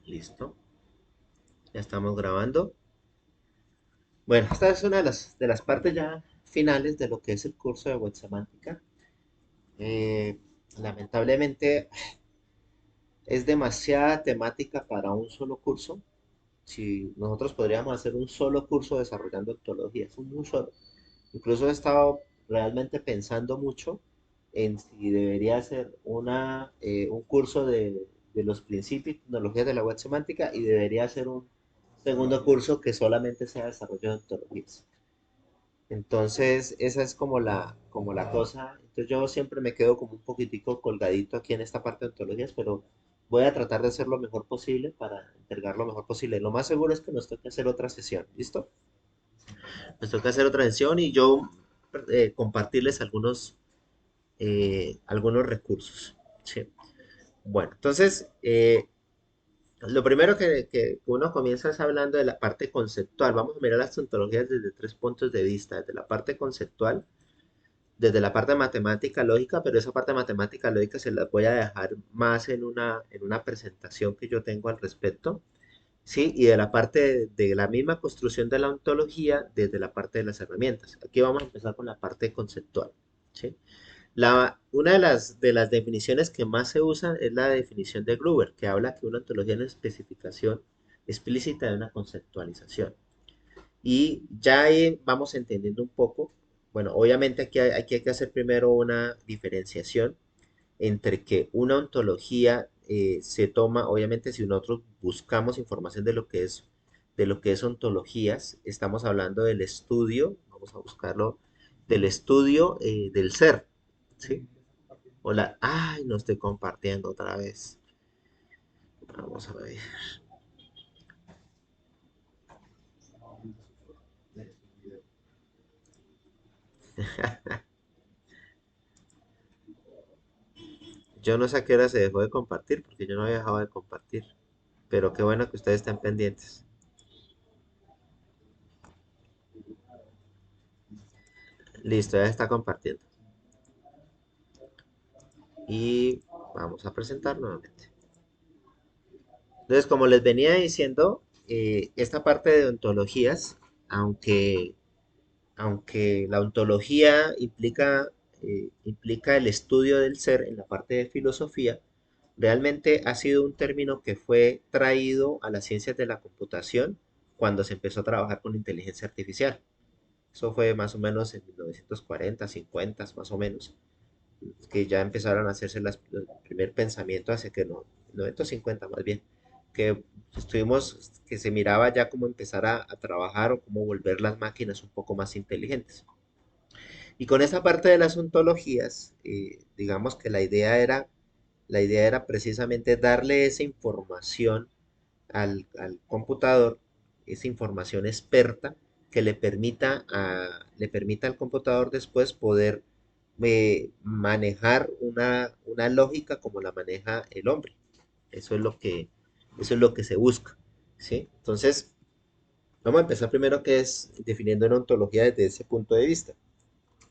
Listo, ya estamos grabando. Bueno, esta es una de las partes ya finales de lo que es el curso de web semántica. Eh, Lamentablemente es demasiada temática para un solo curso. Si nosotros podríamos hacer un solo curso desarrollando ontologías, un solo. Incluso he estado realmente pensando mucho en si debería hacer un curso de los principios y tecnologías de la web semántica y debería hacer un segundo curso que solamente sea desarrollo de ontologías. Entonces, esa es como la cosa. Entonces, yo siempre me quedo como un poquitico colgadito aquí en esta parte de ontologías, pero voy a tratar de hacer lo mejor posible para entregar lo mejor posible. Lo más seguro es que nos toque hacer otra sesión, ¿listo? Nos toca hacer otra sesión y yo compartirles algunos recursos. ¿Sí? Bueno, entonces, lo primero que uno comienza es hablando de la parte conceptual. Vamos a mirar las ontologías desde tres puntos de vista. Desde la parte conceptual, desde la parte matemática lógica, pero esa parte matemática lógica se las voy a dejar más en una presentación que yo tengo al respecto, ¿sí? Y de la parte de la misma construcción de la ontología desde la parte de las herramientas. Aquí vamos a empezar con la parte conceptual, ¿sí? Una de las definiciones que más se usan es la definición de Gruber, que habla que una ontología es una especificación explícita de una conceptualización. Y ya ahí vamos entendiendo un poco, bueno, obviamente aquí hay que hacer primero una diferenciación entre que una ontología se toma, obviamente si nosotros buscamos información de lo que es ontologías, estamos hablando del estudio, vamos a buscarlo, del estudio del ser, ¿sí? Hola, ay, no estoy compartiendo otra vez. Vamos a ver. Yo no sé a qué hora se dejó de compartir porque yo no había dejado de compartir. Pero qué bueno que ustedes estén pendientes. Listo, ya está compartiendo. Y vamos a presentar nuevamente. Entonces, como les venía diciendo, esta parte de ontologías, aunque, aunque la ontología implica el estudio del ser en la parte de filosofía, realmente ha sido un término que fue traído a las ciencias de la computación cuando se empezó a trabajar con inteligencia artificial. Eso fue más o menos en 1940, 50, más o menos, que ya empezaron a hacerse el primer pensamiento hacia que no, 950 más bien, que que se miraba ya cómo empezar a trabajar o cómo volver las máquinas un poco más inteligentes. Y con esta parte de las ontologías, digamos que la idea era precisamente darle esa información al computador, esa información experta que le permita al computador después poder manejar una lógica como la maneja el hombre. Eso es lo que, eso es lo que se busca, ¿sí? Entonces, vamos a empezar primero que es definiendo una ontología desde ese punto de vista.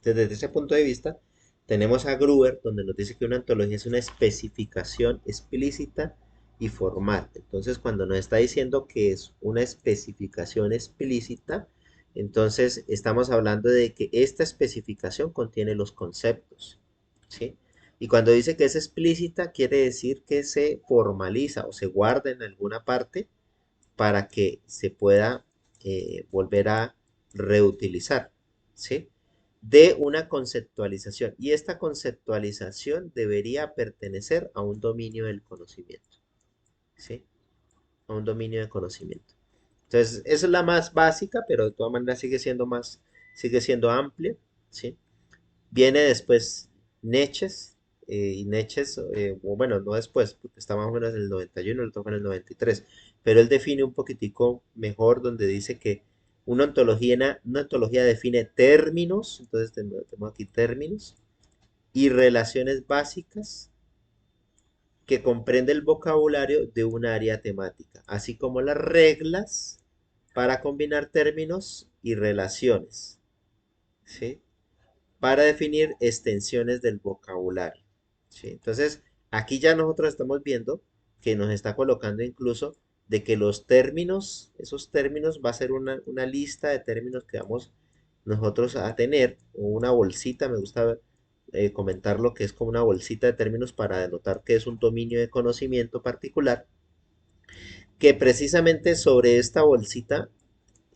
Desde ese punto de vista, tenemos a Gruber, donde nos dice que una ontología es una especificación explícita y formal. Entonces, cuando nos está diciendo que es una especificación explícita, entonces estamos hablando de que esta especificación contiene los conceptos, ¿sí? Y cuando dice que es explícita, quiere decir que se formaliza o se guarda en alguna parte para que se pueda volver a reutilizar, ¿sí? De una conceptualización. Y esta conceptualización debería pertenecer a un dominio del conocimiento, ¿sí? A un dominio de conocimiento. Entonces, esa es la más básica, pero de todas maneras sigue siendo amplia, ¿sí? Viene después Neches, y Neches, o bueno, no después, porque está más o menos en el 91, le toca en el 93, pero él define un poquitico mejor donde dice que una ontología define términos, entonces tenemos aquí términos, y relaciones básicas que comprende el vocabulario de un área temática, así como las reglas para combinar términos y relaciones, ¿sí? Para definir extensiones del vocabulario, ¿sí? Entonces, aquí ya nosotros estamos viendo que nos está colocando incluso de que los términos, esos términos va a ser una lista de términos que vamos nosotros a tener, o una bolsita, me gusta comentar lo que es como una bolsita de términos para denotar que es un dominio de conocimiento particular, que precisamente sobre esta bolsita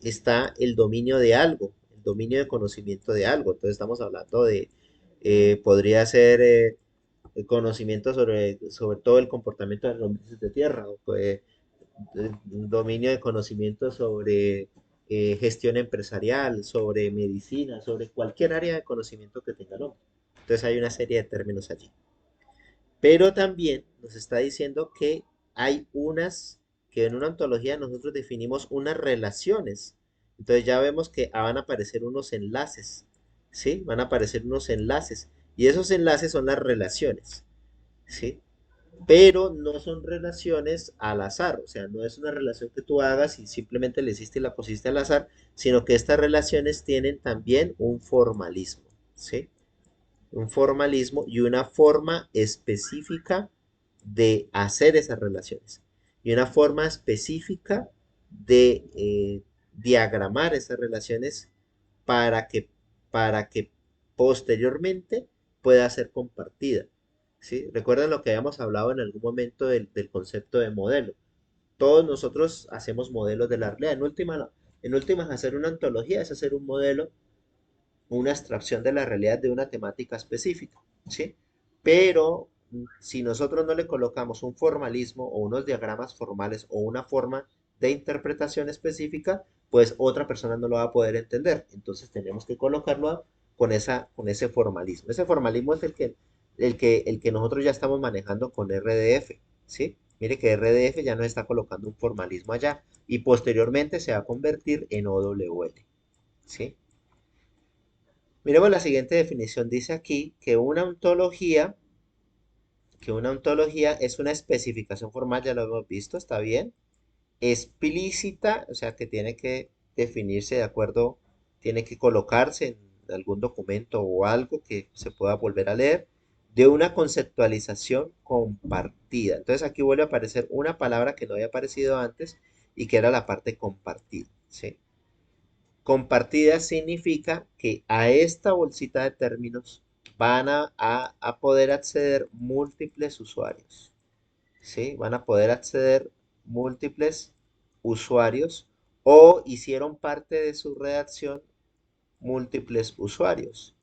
está el dominio de algo, el dominio de conocimiento de algo. Entonces estamos hablando de, podría ser el conocimiento sobre todo el comportamiento de las lombrices de tierra, o dominio de conocimiento sobre gestión empresarial, sobre medicina, sobre cualquier área de conocimiento que tenga el hombre. Entonces hay una serie de términos allí. Pero también nos está diciendo que hay unas, que en una ontología nosotros definimos unas relaciones. Entonces ya vemos que van a aparecer unos enlaces, ¿sí? Van a aparecer unos enlaces. Y esos enlaces son las relaciones, ¿sí? Pero no son relaciones al azar, o sea, no es una relación que tú hagas y simplemente le hiciste y la pusiste al azar, sino que estas relaciones tienen también un formalismo, ¿sí? Un formalismo y una forma específica de hacer esas relaciones y una forma específica de diagramar esas relaciones para que, para que posteriormente pueda ser compartida. ¿Sí? Recuerden lo que habíamos hablado en algún momento del concepto de modelo. Todos nosotros hacemos modelos de la realidad. En últimas, hacer una ontología es hacer un modelo, una abstracción de la realidad de una temática específica, ¿sí? Pero si nosotros no le colocamos un formalismo o unos diagramas formales o una forma de interpretación específica, pues otra persona no lo va a poder entender. Entonces tenemos que colocarlo con ese formalismo. Ese formalismo es el que nosotros ya estamos manejando con RDF, ¿sí? Mire que RDF ya nos está colocando un formalismo allá y posteriormente se va a convertir en OWL, ¿sí? Miremos la siguiente definición. Dice aquí que una ontología es una especificación formal, ya lo hemos visto, está bien, explícita, o sea que tiene que definirse de acuerdo, tiene que colocarse en algún documento o algo que se pueda volver a leer, de una conceptualización compartida. Entonces aquí vuelve a aparecer una palabra que no había aparecido antes y que era la parte compartida, ¿sí? Compartida significa que a esta bolsita de términos van a poder acceder múltiples usuarios, ¿sí? Van a poder acceder múltiples usuarios o hicieron parte de su redacción múltiples usuarios,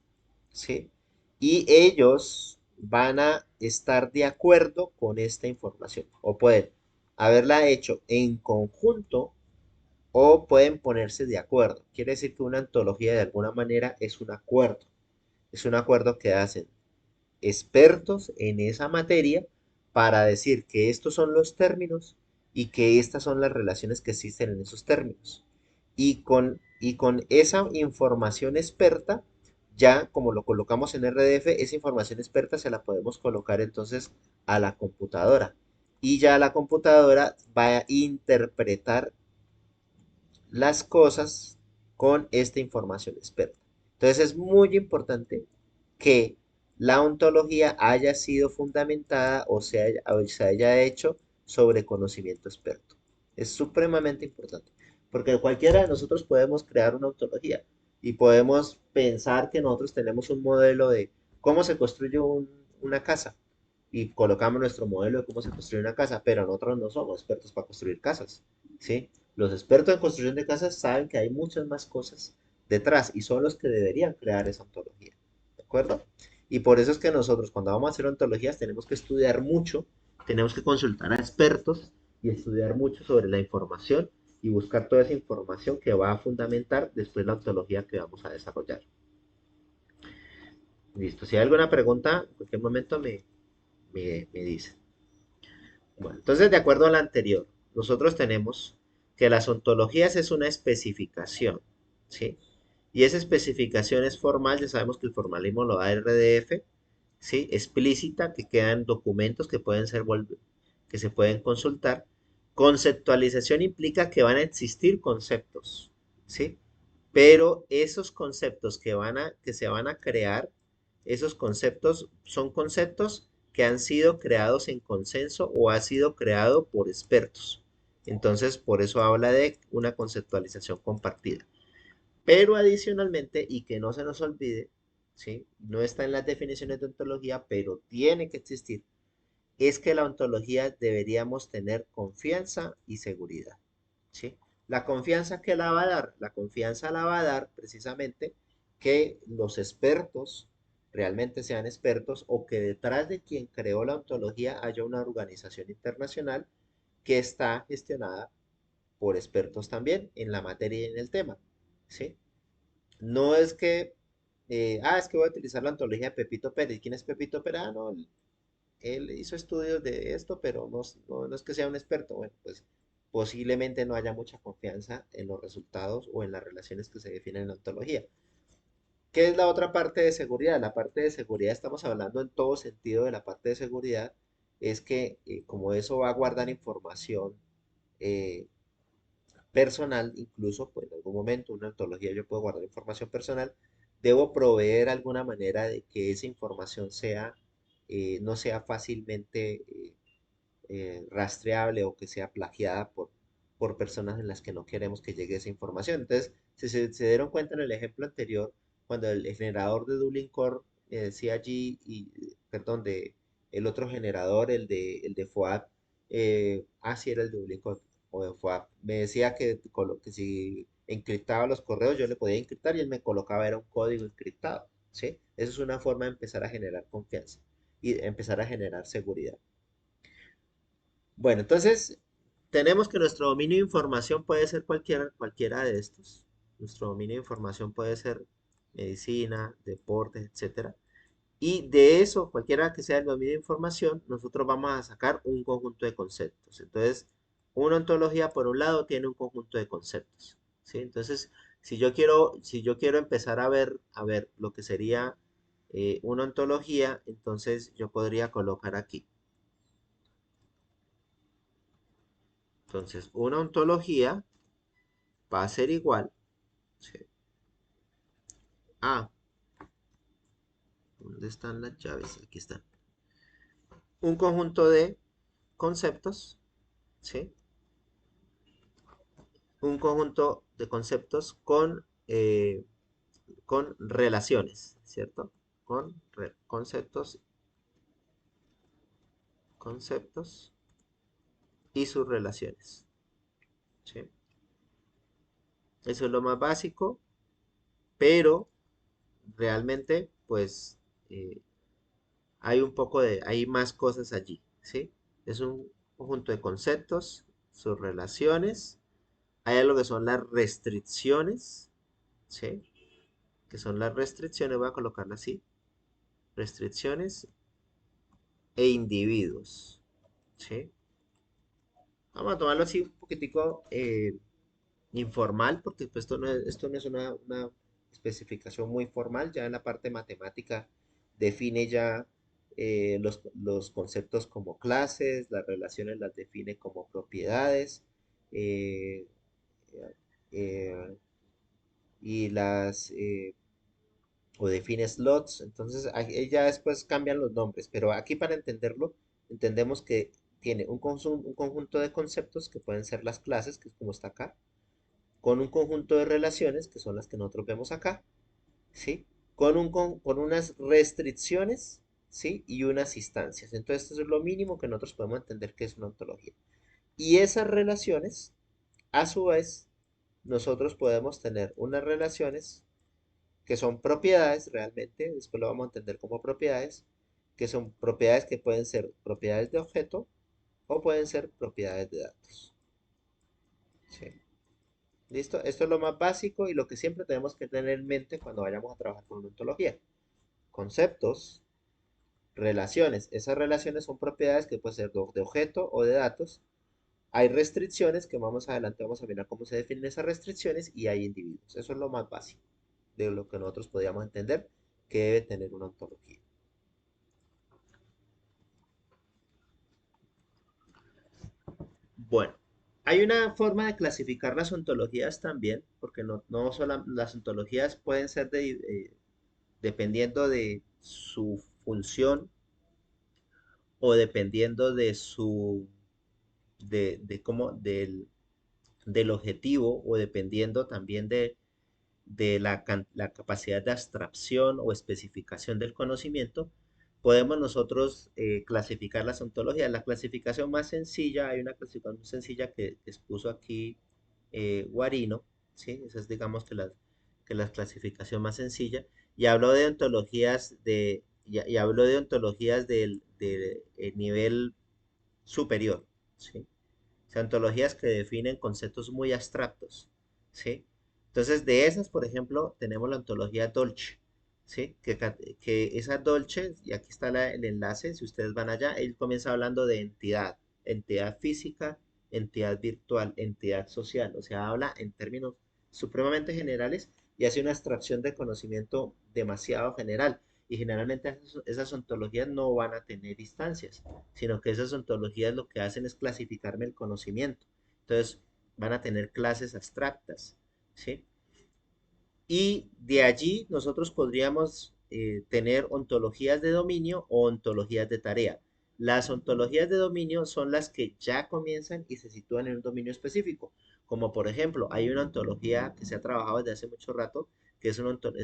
¿sí? Y ellos van a estar de acuerdo con esta información o pueden haberla hecho en conjunto o pueden ponerse de acuerdo. Quiere decir que una antología de alguna manera es un acuerdo que hacen expertos en esa materia para decir que estos son los términos y que estas son las relaciones que existen en esos términos. Y con esa información experta, ya como lo colocamos en RDF, esa información experta se la podemos colocar entonces a la computadora. Y ya la computadora va a interpretar las cosas con esta información experta. Entonces es muy importante que la ontología haya sido fundamentada o se haya hecho sobre conocimiento experto. Es supremamente importante, porque cualquiera de nosotros podemos crear una ontología y podemos pensar que nosotros tenemos un modelo de cómo se construye una casa y colocamos nuestro modelo de cómo se construye una casa, pero nosotros no somos expertos para construir casas, ¿sí? Los expertos en construcción de casas saben que hay muchas más cosas detrás y son los que deberían crear esa ontología, ¿de acuerdo? Y por eso es que nosotros cuando vamos a hacer ontologías tenemos que estudiar mucho, tenemos que consultar a expertos y estudiar mucho sobre la información y buscar toda esa información que va a fundamentar después la ontología que vamos a desarrollar. Listo, si hay alguna pregunta, en cualquier momento me dice. Bueno, entonces, de acuerdo a la anterior, nosotros tenemos que las ontologías es una especificación, ¿sí? Y esa especificación es formal, ya sabemos que el formalismo lo da RDF, ¿sí? Explícita, que quedan documentos que que se pueden consultar. Conceptualización implica que van a existir conceptos, ¿sí? Pero esos conceptos que se van a crear, esos conceptos son conceptos que han sido creados en consenso o ha sido creado por expertos, Entonces, por eso habla de una conceptualización compartida. Pero adicionalmente, y que no se nos olvide, ¿sí? No está en las definiciones de ontología, pero tiene que existir, es que la ontología deberíamos tener confianza y seguridad, ¿sí? La confianza que la va a dar, la confianza la va a dar precisamente que los expertos realmente sean expertos o que detrás de quien creó la ontología haya una organización internacional que está gestionada por expertos también en la materia y en el tema, ¿sí? No es que, es que voy a utilizar la ontología de Pepito Pérez. ¿Quién es Pepito Pérez? Ah, no, él hizo estudios de esto, pero no es que sea un experto. Bueno, pues posiblemente no haya mucha confianza en los resultados o en las relaciones que se definen en la ontología. ¿Qué es la otra parte de seguridad? La parte de seguridad, estamos hablando en todo sentido de la parte de seguridad, es que como eso va a guardar información eh, personal, incluso pues en algún momento una ontología yo puedo guardar información personal, debo proveer alguna manera de que esa información sea, no sea fácilmente rastreable o que sea plagiada por personas en las que no queremos que llegue esa información. Entonces, si se dieron cuenta en el ejemplo anterior, cuando el generador de Dublin Core decía allí, perdón, el otro generador, el de FOAP, sí era el de Dublin Core o de FOAP, me decía que si encriptaba los correos, yo le podía encriptar y él me colocaba, era un código encriptado, ¿sí? Eso es una forma de empezar a generar confianza y empezar a generar seguridad. Bueno, entonces tenemos que nuestro dominio de información puede ser cualquiera de estos. Nuestro dominio de información puede ser medicina, deportes, etcétera. Y de eso, cualquiera que sea el dominio de información, nosotros vamos a sacar un conjunto de conceptos. Entonces, una ontología, por un lado, tiene un conjunto de conceptos, ¿sí? Entonces, si yo quiero empezar a ver lo que sería una ontología, entonces yo podría colocar aquí. Entonces, una ontología va a ser igual, ¿sí? A, ¿dónde están las llaves? Aquí están. Un conjunto de conceptos, ¿sí? Un conjunto de conceptos con relaciones, ¿cierto? Conceptos, conceptos y sus relaciones, ¿sí? Eso es lo más básico, pero realmente, pues, eh, hay más cosas allí, ¿sí? Es un conjunto de conceptos, sus relaciones, hay algo que son las restricciones, ¿sí? Que son las restricciones, voy a colocarla así, restricciones e individuos, ¿sí? Vamos a tomarlo así un poquitico informal, porque pues, esto no es una especificación muy formal, ya en la parte matemática define ya los conceptos como clases, las relaciones las define como propiedades, eh, eh, y o define slots, entonces ahí ya después cambian los nombres, pero aquí para entenderlo, entendemos que tiene un conjunto de conceptos que pueden ser las clases, que es como está acá, con un conjunto de relaciones, que son las que nosotros vemos acá, ¿sí? Con unas restricciones, ¿sí? Y unas instancias. Entonces, eso es lo mínimo que nosotros podemos entender que es una ontología. Y esas relaciones, a su vez, nosotros podemos tener unas relaciones que son propiedades realmente, después lo vamos a entender como propiedades, que son propiedades que pueden ser propiedades de objeto o pueden ser propiedades de datos. ¿Sí? ¿Listo? Esto es lo más básico y lo que siempre tenemos que tener en mente cuando vayamos a trabajar con una ontología. Conceptos, relaciones. Esas relaciones son propiedades que pueden ser de objeto o de datos. Hay restricciones que más adelante vamos a mirar cómo se definen esas restricciones y hay individuos. Eso es lo más básico de lo que nosotros podríamos entender que debe tener una ontología. Bueno, hay una forma de clasificar las ontologías también, porque no solo las ontologías pueden ser dependiendo de su función o dependiendo de su de cómo, del objetivo o dependiendo también de la capacidad de abstracción o especificación del conocimiento, podemos nosotros clasificar las ontologías. La clasificación más sencilla, hay una clasificación muy sencilla que expuso aquí Guarino, ¿sí? Esa es digamos que la clasificación más sencilla, y habló de ontologías y habló de ontologías del nivel superior, ¿sí? O sea, ontologías que definen conceptos muy abstractos, ¿sí? Entonces, de esas, por ejemplo, tenemos la ontología Dolce, ¿sí? Que esa Dolce, y aquí está el enlace, si ustedes van allá, él comienza hablando de entidad, entidad física, entidad virtual, entidad social, o sea, habla en términos supremamente generales y hace una abstracción de conocimiento demasiado general. Y generalmente esas ontologías no van a tener instancias, sino que esas ontologías lo que hacen es clasificarme el conocimiento. Entonces, van a tener clases abstractas, ¿sí? Y de allí nosotros podríamos tener ontologías de dominio o ontologías de tarea. Las ontologías de dominio son las que ya comienzan y se sitúan en un dominio específico. Como por ejemplo, hay una ontología que se ha trabajado desde hace mucho rato, que es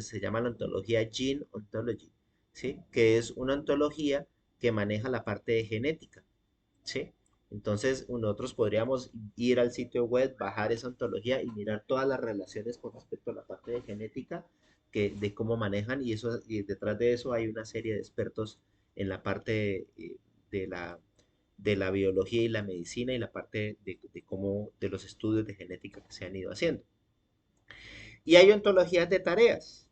se llama la ontología Gene Ontology, ¿sí? Que es una ontología que maneja la parte de genética. ¿Sí? Entonces, nosotros podríamos ir al sitio web, bajar esa ontología y mirar todas las relaciones con respecto a la parte de genética, de cómo manejan, y, eso, y detrás de eso hay una serie de expertos en la parte de, la, de la biología y la medicina y la parte cómo, de los estudios de genética que se han ido haciendo. Y hay ontologías de tareas,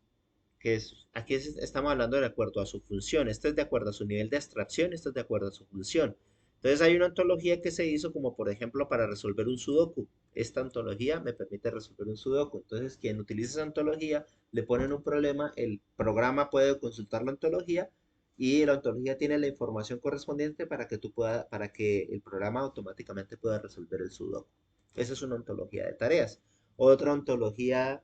aquí estamos hablando de acuerdo a su función, esto es de acuerdo a su nivel de abstracción, esto es de acuerdo a su función. Entonces hay una ontología que se hizo como por ejemplo para resolver un sudoku. Esta ontología me permite resolver un sudoku. Entonces quien utiliza esa ontología le ponen un problema, el programa puede consultar la ontología y la ontología tiene la información correspondiente para que el programa automáticamente pueda resolver el sudoku. Esa es una ontología de tareas. Otra ontología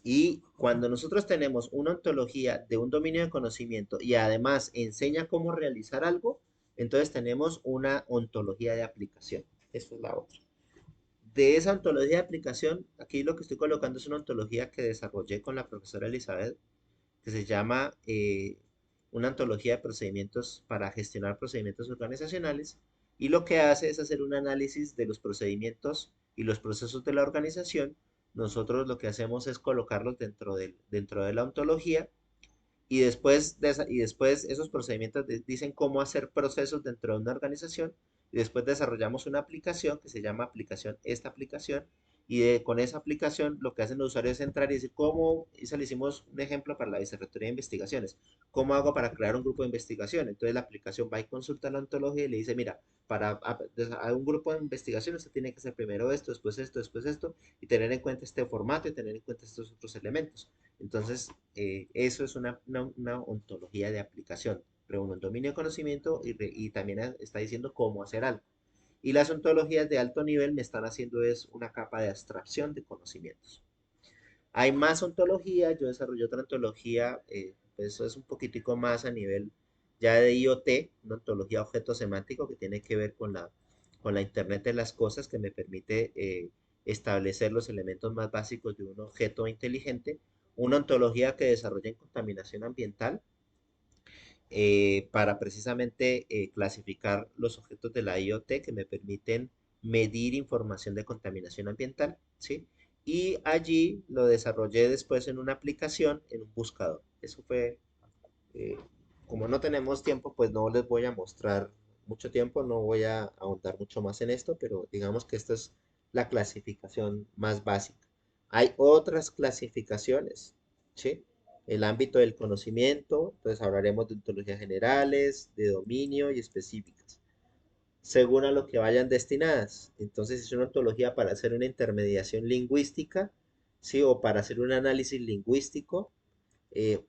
y cuando nosotros tenemos una ontología de un dominio de conocimiento y además enseña cómo realizar algo, entonces tenemos una ontología de aplicación. Esa es la otra. De esa ontología de aplicación, aquí lo que estoy colocando es una ontología que desarrollé con la profesora Elizabeth, que se llama una ontología de procedimientos para gestionar procedimientos organizacionales. Y lo que hace es hacer un análisis de los procedimientos y los procesos de la organización. Nosotros lo que hacemos es colocarlos dentro de la ontología y después esos procedimientos dicen cómo hacer procesos dentro de una organización y después desarrollamos una aplicación que se llama esta aplicación con esa aplicación lo que hacen los usuarios es entrar y decir cómo, y le hicimos un ejemplo para la Vicerrectoría de Investigaciones, cómo hago para crear un grupo de investigación. Entonces la aplicación va y consulta la ontología y le dice, mira, a un grupo de investigación usted tiene que hacer primero después esto, y tener en cuenta este formato y tener en cuenta estos otros elementos. Entonces, eso es una ontología de aplicación. Reúne un dominio de conocimiento y también está diciendo cómo hacer algo. Y las ontologías de alto nivel me están haciendo es una capa de abstracción de conocimientos. Hay más ontologías, yo desarrollé otra ontología, eso es un poquitico más a nivel ya de IoT, una ontología objeto semántico que tiene que ver con la Internet de las cosas, que me permite establecer los elementos más básicos de un objeto inteligente, una ontología que desarrolla en contaminación ambiental, para precisamente clasificar los objetos de la IoT que me permiten medir información de contaminación ambiental, ¿sí? Y allí lo desarrollé después en una aplicación, en un buscador. Eso fue, eh, como no tenemos tiempo, pues no les voy a mostrar mucho tiempo, no voy a ahondar mucho más en esto, pero digamos que esta es la clasificación más básica. Hay otras clasificaciones, ¿sí? El ámbito del conocimiento, entonces hablaremos de ontologías generales, de dominio y específicas, según a lo que vayan destinadas. Entonces, si es una ontología para hacer una intermediación lingüística, ¿sí? O para hacer un análisis lingüístico,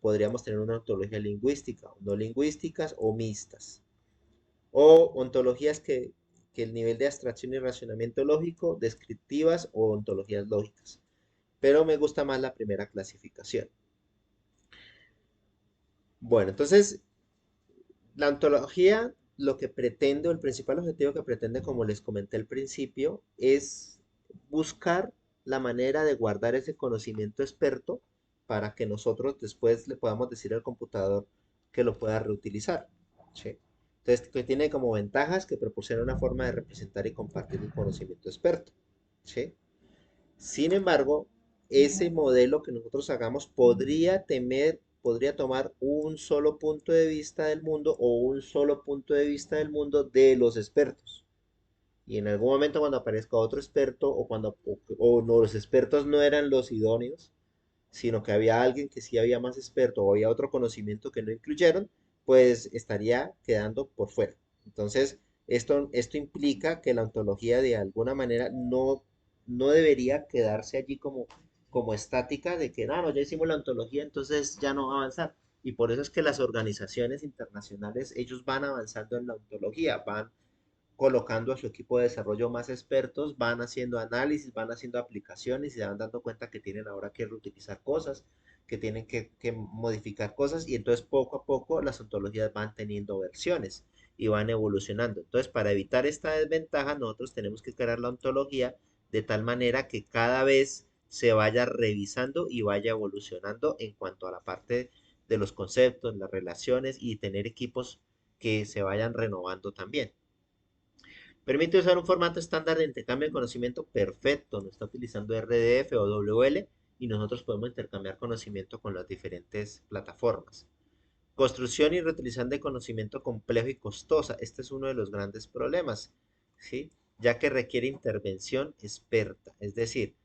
podríamos tener una ontología lingüística, no lingüísticas o mixtas. O ontologías que el nivel de abstracción y racionamiento lógico, descriptivas o ontologías lógicas. Pero me gusta más la primera clasificación. Bueno, entonces la ontología lo que pretende, o el principal objetivo que pretende, como les comenté al principio, es buscar la manera de guardar ese conocimiento experto para que nosotros después le podamos decir al computador que lo pueda reutilizar. ¿Sí? Entonces, que tiene como ventajas que proporciona una forma de representar y compartir un conocimiento experto. ¿Sí? Sin embargo, ese modelo que nosotros hagamos podría tomar un solo punto de vista del mundo o un solo punto de vista del mundo de los expertos. Y en algún momento cuando aparezca otro experto o no, los expertos no eran los idóneos, sino que había alguien que sí había más experto o había otro conocimiento que no incluyeron, pues estaría quedando por fuera. Entonces, esto implica que la ontología de alguna manera no debería quedarse allí como estática de que, no, ya hicimos la ontología, entonces ya no va a avanzar. Y por eso es que las organizaciones internacionales, ellos van avanzando en la ontología, van colocando a su equipo de desarrollo más expertos, van haciendo análisis, van haciendo aplicaciones y se van dando cuenta que tienen ahora que reutilizar cosas, que tienen que modificar cosas y entonces poco a poco las ontologías van teniendo versiones y van evolucionando. Entonces, para evitar esta desventaja, nosotros tenemos que crear la ontología de tal manera que cada vez se vaya revisando y vaya evolucionando en cuanto a la parte de los conceptos, las relaciones y tener equipos que se vayan renovando también. Permite usar un formato estándar de intercambio de conocimiento perfecto. No está utilizando RDF o WL y nosotros podemos intercambiar conocimiento con las diferentes plataformas. Construcción y reutilización de conocimiento complejo y costosa. Este es uno de los grandes problemas, ¿sí? Ya que requiere intervención experta. Es decir,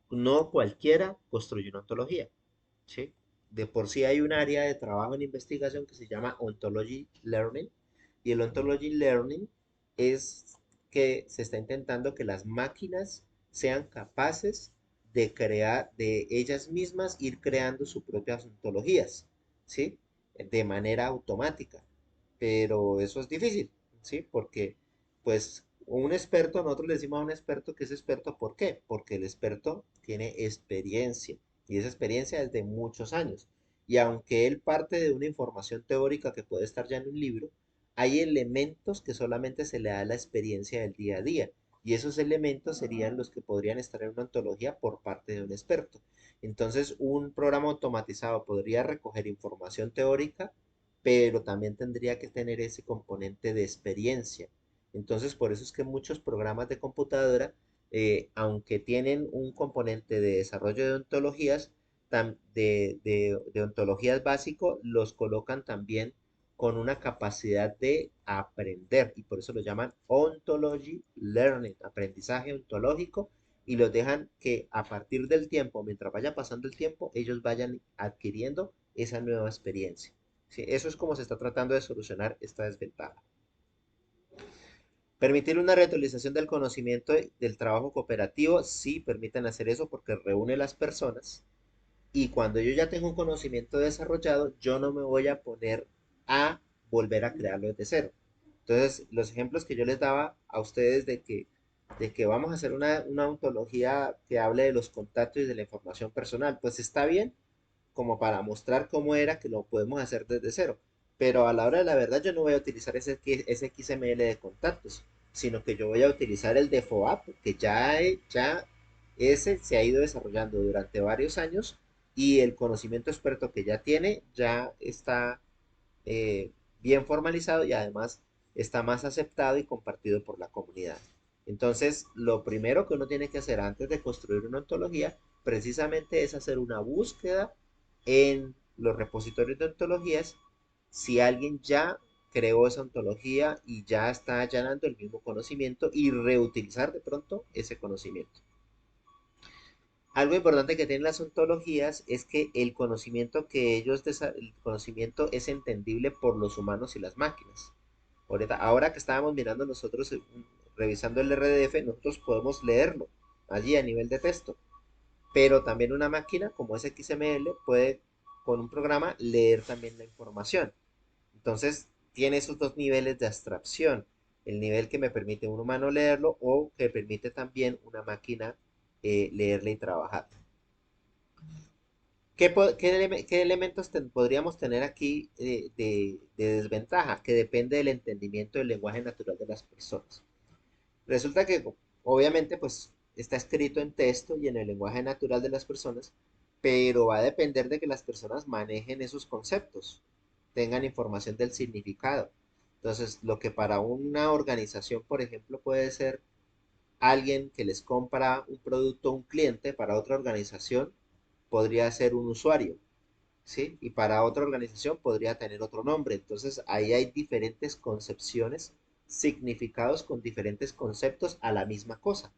no cualquiera construye una ontología, ¿sí? De por sí hay un área de trabajo en investigación que se llama Ontology Learning y el Ontology Learning es que se está intentando que las máquinas sean capaces de crear, de ellas mismas ir creando sus propias ontologías, ¿sí? De manera automática. Pero eso es difícil, ¿sí? Porque, pues, un experto, nosotros le decimos a un experto que es experto, ¿por qué? Porque el experto tiene experiencia y esa experiencia es de muchos años. Y aunque él parte de una información teórica que puede estar ya en un libro, hay elementos que solamente se le da la experiencia del día a día. Y esos elementos serían los que podrían estar en una ontología por parte de un experto. Entonces, un programa automatizado podría recoger información teórica, pero también tendría que tener ese componente de experiencia. Entonces, por eso es que muchos programas de computadora, aunque tienen un componente de desarrollo de ontologías, de ontologías básico, los colocan también con una capacidad de aprender y por eso lo llaman ontology learning, aprendizaje ontológico y los dejan que a partir del tiempo, mientras vaya pasando el tiempo, ellos vayan adquiriendo esa nueva experiencia. Sí, eso es como se está tratando de solucionar esta desventaja. Permitir una reutilización del conocimiento del trabajo cooperativo, sí, permiten hacer eso porque reúne las personas y cuando yo ya tengo un conocimiento desarrollado, yo no me voy a poner a volver a crearlo desde cero. Entonces, los ejemplos que yo les daba a ustedes de que vamos a hacer una ontología que hable de los contactos y de la información personal, pues está bien, como para mostrar cómo era que lo podemos hacer desde cero. Pero a la hora de la verdad yo no voy a utilizar ese XML de contactos, sino que yo voy a utilizar el de FOAP, que ya ese se ha ido desarrollando durante varios años y el conocimiento experto que ya tiene ya está eh, bien formalizado y además está más aceptado y compartido por la comunidad. Entonces, lo primero que uno tiene que hacer antes de construir una ontología precisamente es hacer una búsqueda en los repositorios de ontologías si alguien ya creó esa ontología y ya está allanando el mismo conocimiento y reutilizar de pronto ese conocimiento. Algo importante que tienen las ontologías es que el conocimiento es entendible por los humanos y las máquinas. Ahora que estábamos mirando nosotros, revisando el RDF, nosotros podemos leerlo allí a nivel de texto, pero también una máquina como es XML puede con un programa leer también la información. Entonces tiene esos dos niveles de abstracción, el nivel que me permite un humano leerlo o que permite también una máquina leerla y trabajar. ¿Qué elementos podríamos tener aquí de desventaja? Que depende del entendimiento del lenguaje natural de las personas. Resulta que obviamente pues está escrito en texto y en el lenguaje natural de las personas, pero va a depender de que las personas manejen esos conceptos, tengan información del significado. Entonces, lo que para una organización, por ejemplo, puede ser alguien que les compra un producto a un cliente, para otra organización podría ser un usuario, ¿sí? Y para otra organización podría tener otro nombre. Entonces, ahí hay diferentes concepciones, significados con diferentes conceptos a la misma cosa,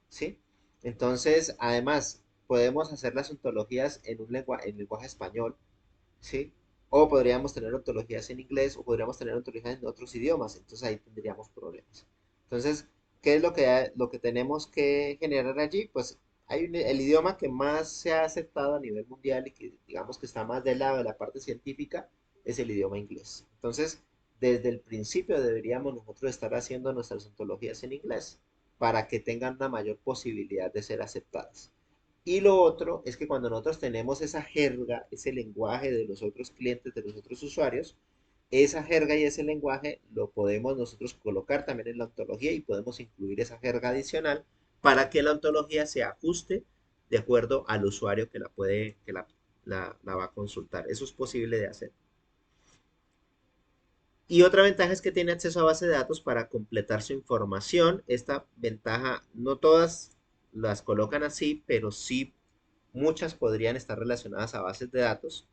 ¿sí? Entonces, además, podemos hacer las ontologías en lenguaje español, ¿sí? O podríamos tener ontologías en inglés o podríamos tener ontologías en otros idiomas, entonces ahí tendríamos problemas. Entonces, ¿qué es lo que tenemos que generar allí? Pues el idioma que más se ha aceptado a nivel mundial y que digamos que está más del lado de la parte científica es el idioma inglés. Entonces, desde el principio deberíamos nosotros estar haciendo nuestras ontologías en inglés para que tengan una mayor posibilidad de ser aceptadas. Y lo otro es que cuando nosotros tenemos esa jerga, ese lenguaje de los otros clientes, de los otros usuarios, esa jerga y ese lenguaje lo podemos nosotros colocar también en la ontología y podemos incluir esa jerga adicional para que la ontología se ajuste de acuerdo al usuario que la va a consultar. Eso es posible de hacer. Y otra ventaja es que tiene acceso a base de datos para completar su información. Esta ventaja no todas las colocan así, pero sí muchas podrían estar relacionadas a bases de datos.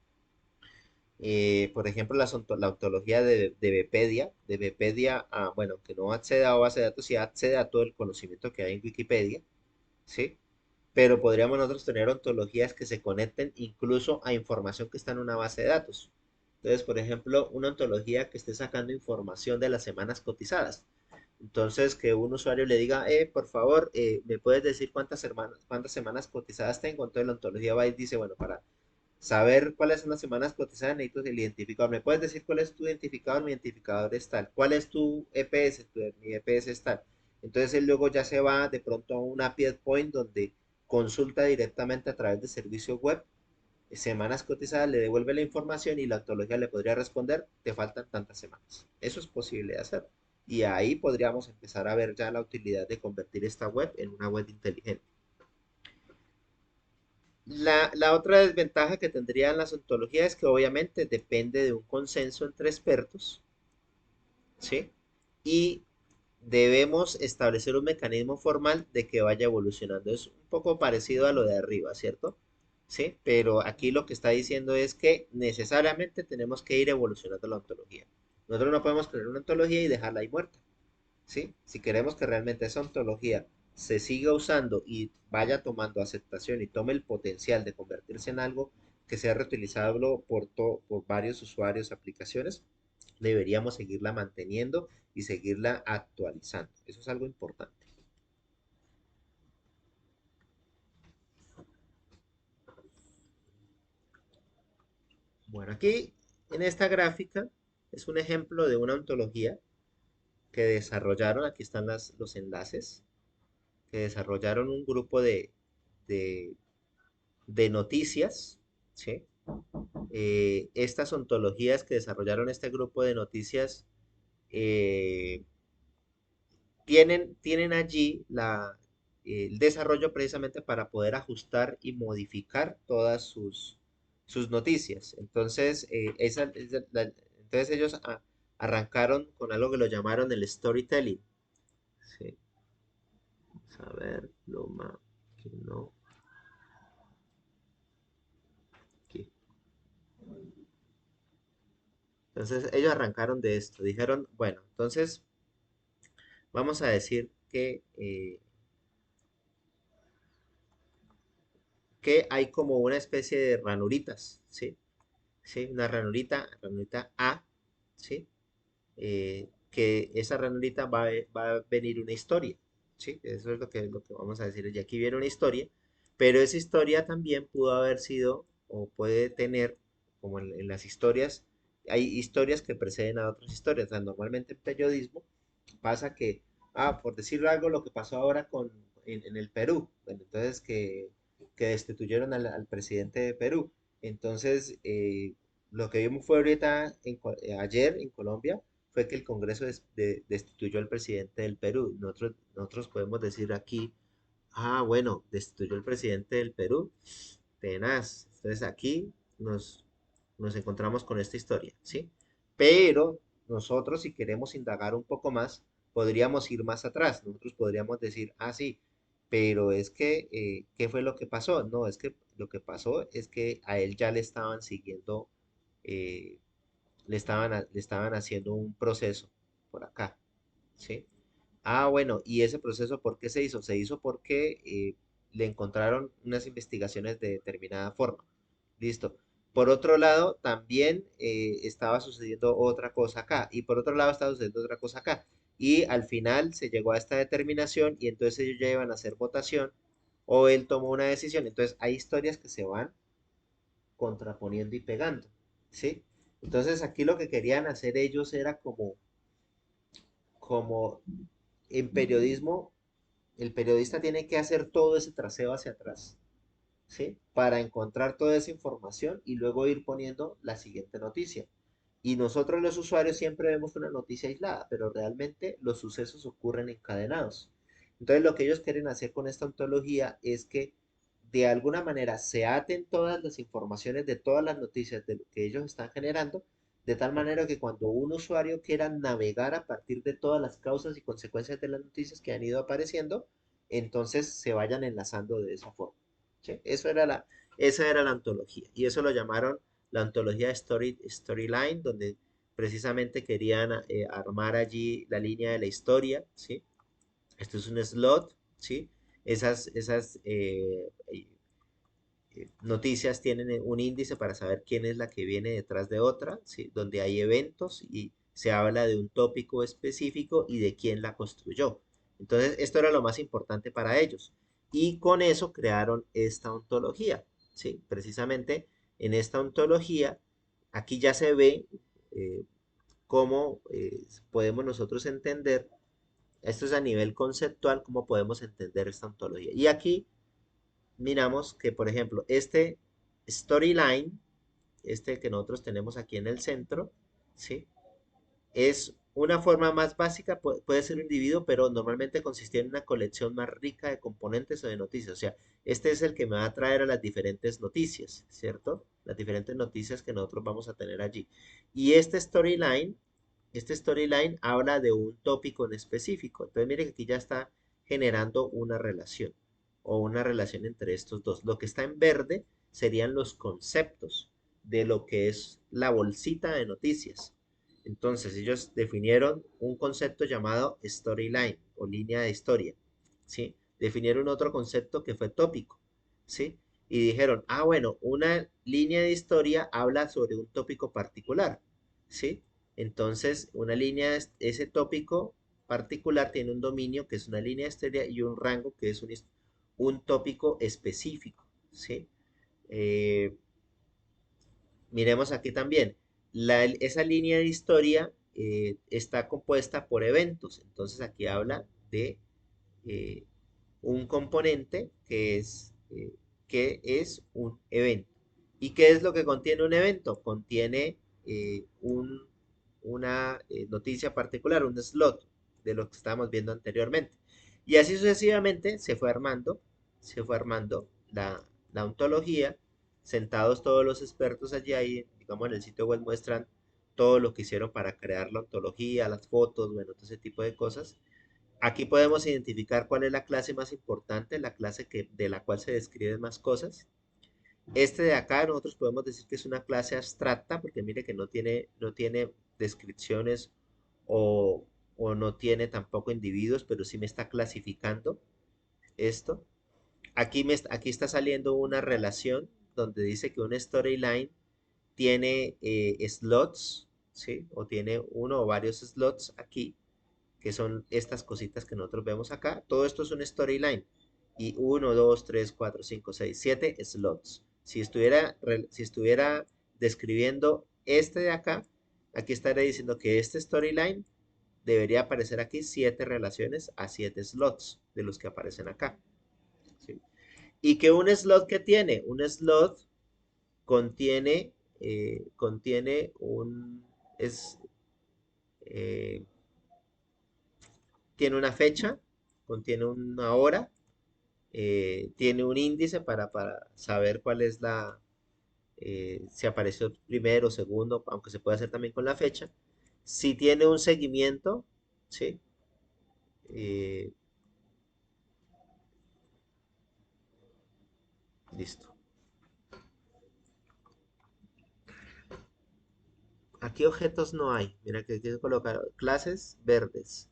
Por ejemplo, la ontología de Bepedia, bueno, que no accede a base de datos, sí accede a todo el conocimiento que hay en Wikipedia, ¿sí? Pero podríamos nosotros tener ontologías que se conecten incluso a información que está en una base de datos. Entonces, por ejemplo, una ontología que esté sacando información de las semanas cotizadas. Entonces, que un usuario le diga, por favor, ¿me puedes decir cuántas semanas cotizadas tengo? Entonces la ontología va y dice, bueno, para saber cuáles son las semanas cotizadas necesito el identificador. ¿Me puedes decir cuál es tu identificador? Mi identificador es tal. ¿Cuál es tu EPS? Mi EPS es tal. Entonces él luego ya se va de pronto a un API endpoint donde consulta directamente a través de servicio web semanas cotizadas, le devuelve la información y la ontología le podría responder, te faltan tantas semanas. Eso es posible de hacer. Y ahí podríamos empezar a ver ya la utilidad de convertir esta web en una web inteligente. La otra desventaja que tendrían las ontologías es que obviamente depende de un consenso entre expertos, ¿sí? Y debemos establecer un mecanismo formal de que vaya evolucionando. Es un poco parecido a lo de arriba, ¿cierto? Sí, pero aquí lo que está diciendo es que necesariamente tenemos que ir evolucionando la ontología. Nosotros no podemos crear una ontología y dejarla ahí muerta, ¿sí? Si queremos que realmente esa ontología se siga usando y vaya tomando aceptación y tome el potencial de convertirse en algo que sea reutilizable por varios usuarios, aplicaciones, deberíamos seguirla manteniendo y seguirla actualizando. Eso es algo importante. Bueno, aquí en esta gráfica es un ejemplo de una ontología que desarrollaron, aquí están los enlaces, que desarrollaron un grupo de, de noticias, ¿sí? Estas ontologías que desarrollaron este grupo de noticias eh, tienen allí el desarrollo precisamente para poder ajustar y modificar todas sus noticias. Entonces, entonces ellos arrancaron con algo que lo llamaron el storytelling. Sí. Vamos a ver, Loma, que no, aquí. Entonces ellos arrancaron de esto. Dijeron, bueno, entonces vamos a decir que hay como una especie de ranuritas, ¿sí? ¿Sí? Una ranurita A, ¿sí? Que esa ranurita va a venir una historia, ¿sí? Eso es lo que vamos a decir. Y aquí viene una historia, pero esa historia también pudo haber sido o puede tener, como en las historias, hay historias que preceden a otras historias. O sea, normalmente en periodismo pasa que, por decirlo algo, lo que pasó ahora en el Perú, bueno, entonces que destituyeron al presidente de Perú. Entonces, lo que vimos fue ahorita, ayer en Colombia, fue que el Congreso destituyó al presidente del Perú. Nosotros podemos decir aquí, ah, bueno, destituyó el presidente del Perú, tenaz. Entonces aquí nos encontramos con esta historia, ¿sí? Pero nosotros, si queremos indagar un poco más, podríamos ir más atrás. Nosotros podríamos decir, ah, sí, pero es que, ¿qué fue lo que pasó? No, es que lo que pasó es que a él ya le estaban siguiendo, eh, le estaban haciendo un proceso por acá, ¿sí? Ah, bueno, ¿y ese proceso por qué se hizo? Se hizo porque le encontraron unas investigaciones de determinada forma. Listo. Por otro lado, también estaba sucediendo otra cosa acá. Y por otro lado, estaba sucediendo otra cosa acá. Y al final se llegó a esta determinación y entonces ellos ya iban a hacer votación o él tomó una decisión. Entonces hay historias que se van contraponiendo y pegando. ¿Sí? Entonces aquí lo que querían hacer ellos era como en periodismo, el periodista tiene que hacer todo ese traceo hacia atrás, ¿sí? Para encontrar toda esa información y luego ir poniendo la siguiente noticia. Y nosotros los usuarios siempre vemos una noticia aislada, pero realmente los sucesos ocurren encadenados. Entonces lo que ellos quieren hacer con esta ontología es que de alguna manera se aten todas las informaciones de todas las noticias de lo que ellos están generando, de tal manera que cuando un usuario quiera navegar a partir de todas las causas y consecuencias de las noticias que han ido apareciendo, entonces se vayan enlazando de esa forma. ¿Sí? Esa era la antología. Y eso lo llamaron la antología Storyline, donde precisamente querían armar allí la línea de la historia, ¿sí? Esto es un slot, ¿sí? Esas noticias tienen un índice para saber quién es la que viene detrás de otra, ¿sí? Donde hay eventos y se habla de un tópico específico y de quién la construyó. Entonces, esto era lo más importante para ellos. Y con eso crearon esta ontología, ¿sí? Precisamente en esta ontología, aquí ya se ve eh, cómo podemos nosotros entender, esto es a nivel conceptual, cómo podemos entender esta ontología. Y aquí miramos que, por ejemplo, este storyline, este que nosotros tenemos aquí en el centro, ¿sí? Es una forma más básica, puede ser un individuo, pero normalmente consistía en una colección más rica de componentes o de noticias. O sea, este es el que me va a traer a las diferentes noticias, ¿cierto? Las diferentes noticias que nosotros vamos a tener allí. Y este storyline habla de un tópico en específico. Entonces, mire que aquí ya está generando una relación o una relación entre estos dos. Lo que está en verde serían los conceptos de lo que es la bolsita de noticias. Entonces, ellos definieron un concepto llamado storyline o línea de historia, ¿sí? Definieron otro concepto que fue tópico, ¿sí? Y dijeron, ah, bueno, una línea de historia habla sobre un tópico particular, ¿sí? Entonces, ese tópico particular tiene un dominio que es una línea de historia y un rango que es un tópico específico, ¿sí? Eh, Miremos aquí también, esa línea de historia está compuesta por eventos, entonces aquí habla de eh, un componente que es un evento. ¿Y qué es lo que contiene un evento? Contiene una noticia particular, un slot de lo que estábamos viendo anteriormente. Y así sucesivamente se fue armando la ontología, sentados todos los expertos allí, ahí, digamos, en el sitio web muestran todo lo que hicieron para crear la ontología, las fotos, bueno, todo ese tipo de cosas. Aquí podemos identificar cuál es la clase más importante, la clase de la cual se describen más cosas. Este de acá nosotros podemos decir que es una clase abstracta, porque mire que no tiene descripciones o, o no tiene tampoco individuos, pero sí me está clasificando esto. Aquí está saliendo una relación donde dice que un storyline tiene slots, ¿sí? O tiene uno o varios slots aquí que son estas cositas que nosotros vemos acá. Todo esto es un storyline. Y uno 2 3 4 5 6 7 slots. Si estuviera describiendo este de acá, aquí estaría diciendo que este storyline debería aparecer aquí 7 relaciones a 7 slots de los que aparecen acá. ¿Sí? Y que un slot que tiene, un slot contiene es, eh, tiene una fecha, contiene una hora, tiene un índice para saber cuál es si apareció primero, segundo, aunque se puede hacer también con la fecha. Si tiene un seguimiento, ¿sí? Eh, listo. Aquí objetos no hay. Mira que quiero colocar clases verdes.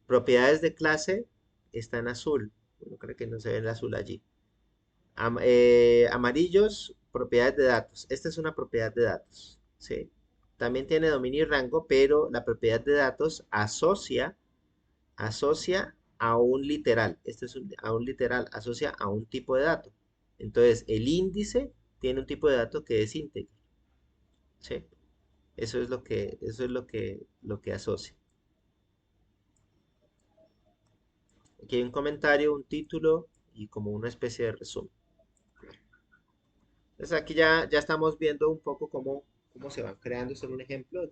Propiedades de clase está en azul. Bueno, creo que no se ve el azul allí. Amarillos, propiedades de datos. Esta es una propiedad de datos, ¿sí? También tiene dominio y rango, pero la propiedad de datos asocia a un literal. A un literal asocia a un tipo de dato. Entonces, el índice tiene un tipo de dato que es íntegro, ¿sí? Lo que asocia. Aquí hay un comentario, un título y como una especie de resumen. Entonces aquí ya estamos viendo un poco cómo se van creando, solo un ejemplo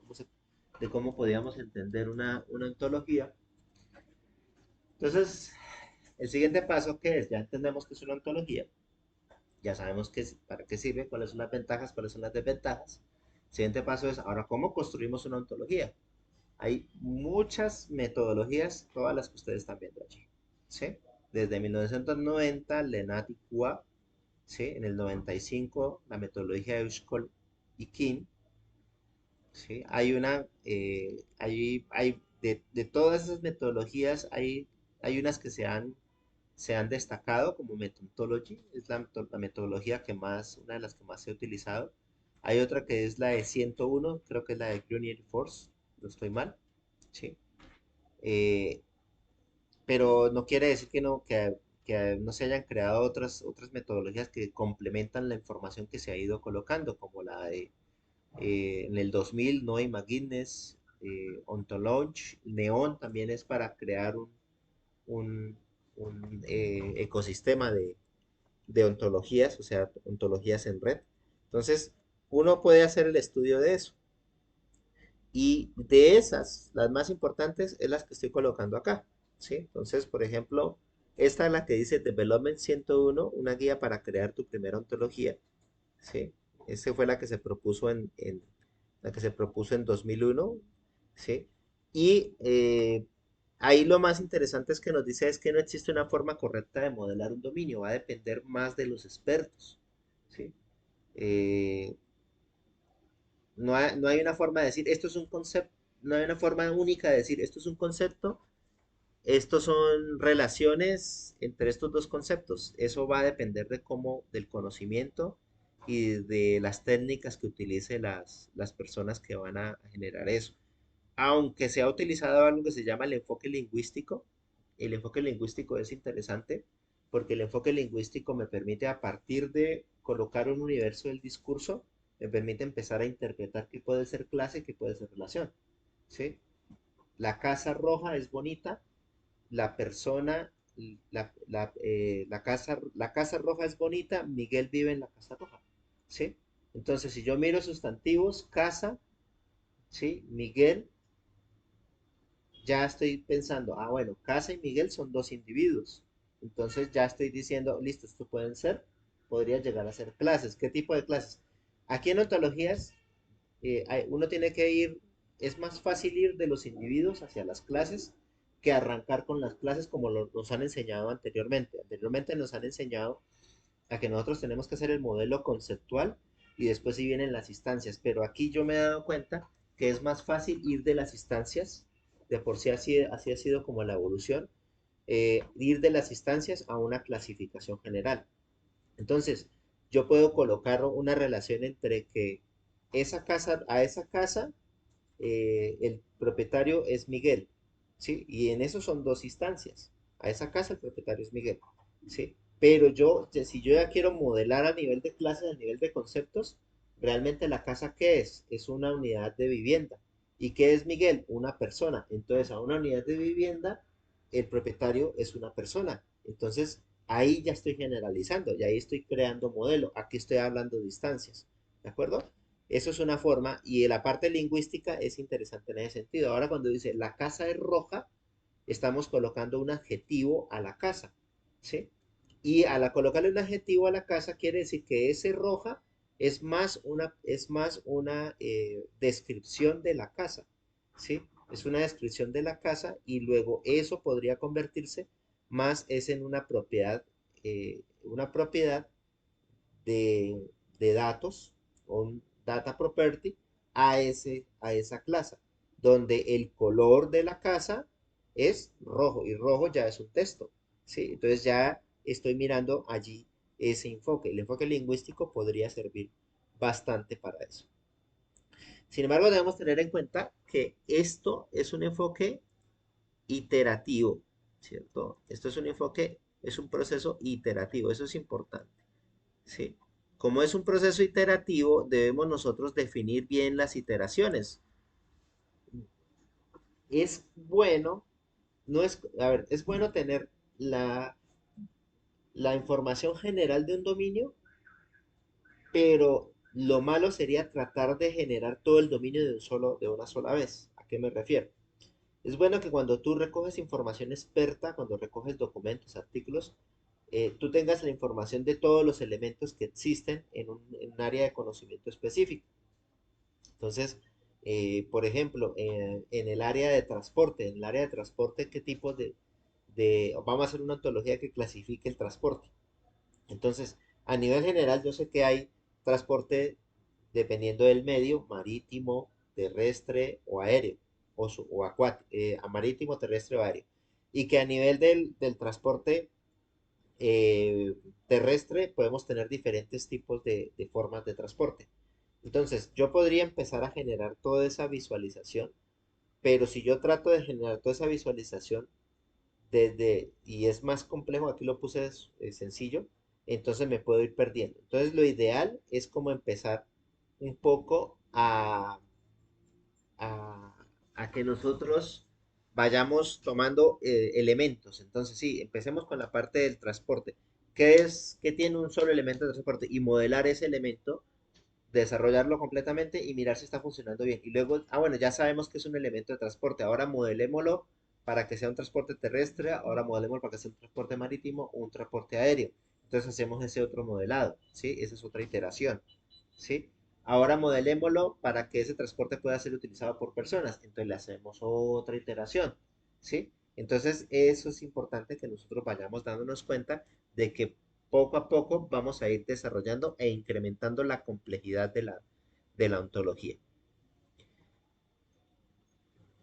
de cómo podíamos entender una ontología. Entonces, el siguiente paso, ¿qué es? Ya entendemos que es una ontología, ya sabemos para qué sirve, cuáles son las ventajas, cuáles son las desventajas. El siguiente paso es, ahora, ¿cómo construimos una ontología? Hay muchas metodologías, todas las que ustedes están viendo allí, ¿sí? Desde 1990, Lenat y Kua, ¿sí? En el 95, la metodología de Euskol y King, ¿sí? De todas esas metodologías, hay unas que se han destacado como Methodology, es la metodología una de las que más se ha utilizado. Hay otra que es la de 101, creo que es la de Grunier Force, no estoy mal, ¿sí? Eh, pero no quiere decir que no se hayan creado otras metodologías que complementan la información que se ha ido colocando, como la de en el 2000, Noe McGuinness, Ontology, Neon también es para crear un, un ecosistema de ontologías, o sea, ontologías en red. Entonces, uno puede hacer el estudio de eso. Y de esas, las más importantes es las que estoy colocando acá, ¿sí? Entonces, por ejemplo, esta es la que dice Development 101, una guía para crear tu primera ontología, ¿sí? Esa fue la que se propuso la que se propuso en 2001, ¿sí? Y ahí lo más interesante es que nos dice es que no existe una forma correcta de modelar un dominio, va a depender más de los expertos, ¿sí? Eh, no hay una forma de decir esto es un concepto, no hay una forma única de decir esto es un concepto, estos son relaciones entre estos dos conceptos. Eso va a depender del conocimiento y de las técnicas que utilicen las personas que van a generar eso. Aunque se ha utilizado algo que se llama el enfoque lingüístico es interesante porque el enfoque lingüístico me permite a partir de colocar un universo del discurso, me permite empezar a interpretar qué puede ser clase y qué puede ser relación. ¿Sí? La casa roja es bonita, la persona, la casa roja es bonita, Miguel vive en la casa roja, ¿sí? Entonces, si yo miro sustantivos, casa, ¿sí? Miguel, ya estoy pensando, bueno, casa y Miguel son dos individuos. Entonces ya estoy diciendo, listo, esto podría llegar a ser clases. ¿Qué tipo de clases? Aquí en ontologías, uno tiene que es más fácil ir de los individuos hacia las clases que arrancar con las clases como nos han enseñado anteriormente. Anteriormente nos han enseñado a que nosotros tenemos que hacer el modelo conceptual y después sí vienen las instancias, pero aquí yo me he dado cuenta que es más fácil ir de las instancias, de por sí así ha sido como la evolución, ir de las instancias a una clasificación general. Entonces, yo puedo colocar una relación entre que esa casa, el propietario es Miguel, ¿sí? Y en eso son dos instancias. A esa casa el propietario es Miguel, ¿sí? Pero si yo ya quiero modelar a nivel de clases, a nivel de conceptos, realmente la casa, ¿qué es? Es una unidad de vivienda. ¿Y qué es Miguel? Una persona. Entonces, a una unidad de vivienda, el propietario es una persona. Entonces, ahí ya estoy generalizando, y ahí estoy creando modelo, aquí estoy hablando de distancias, ¿de acuerdo? Eso es una forma, y la parte lingüística es interesante en ese sentido. Ahora cuando dice la casa es roja, estamos colocando un adjetivo a la casa, ¿sí? Y al colocarle un adjetivo a la casa quiere decir que ese roja es más una descripción de la casa, ¿sí? Es una descripción de la casa y luego eso podría convertirse más es en una propiedad de datos, un data property, a esa clase, donde el color de la casa es rojo y rojo ya es un texto, ¿sí? Entonces ya estoy mirando allí ese enfoque. El enfoque lingüístico podría servir bastante para eso. Sin embargo, debemos tener en cuenta que esto es un enfoque iterativo, ¿cierto? Esto es un enfoque, es un proceso iterativo, eso es importante. ¿Sí? Como es un proceso iterativo, debemos nosotros definir bien las iteraciones. Es bueno, no es, a ver, es bueno tener la información general de un dominio, pero lo malo sería tratar de generar todo el dominio de una sola vez. ¿A qué me refiero? Es bueno que cuando tú recoges información experta, cuando recoges documentos, artículos, tú tengas la información de todos los elementos que existen en un área de conocimiento específico. Entonces, por ejemplo, en el área de transporte, en el área de transporte, ¿qué tipo vamos a hacer una ontología que clasifique el transporte? Entonces, a nivel general, yo sé que hay transporte dependiendo del medio, marítimo, terrestre o aéreo, o acuático, a marítimo, terrestre o aéreo. Y que a nivel del transporte eh, terrestre podemos tener diferentes tipos de formas de transporte. Entonces, yo podría empezar a generar toda esa visualización, pero si yo trato de generar toda esa visualización y es más complejo, aquí lo puse sencillo, entonces me puedo ir perdiendo. Entonces, lo ideal es como empezar un poco a, a que nosotros vayamos tomando elementos. Entonces, sí, empecemos con la parte del transporte. ¿Qué tiene un solo elemento de transporte? Y modelar ese elemento, desarrollarlo completamente y mirar si está funcionando bien. Y luego, bueno, ya sabemos que es un elemento de transporte, ahora modelémoslo para que sea un transporte terrestre, ahora modelémoslo para que sea un transporte marítimo o un transporte aéreo. Entonces hacemos ese otro modelado, ¿sí? Esa es otra iteración, ¿sí? Ahora modelémoslo para que ese transporte pueda ser utilizado por personas. Entonces le hacemos otra iteración, ¿sí? Entonces eso es importante que nosotros vayamos dándonos cuenta de que poco a poco vamos a ir desarrollando e incrementando la complejidad de la ontología.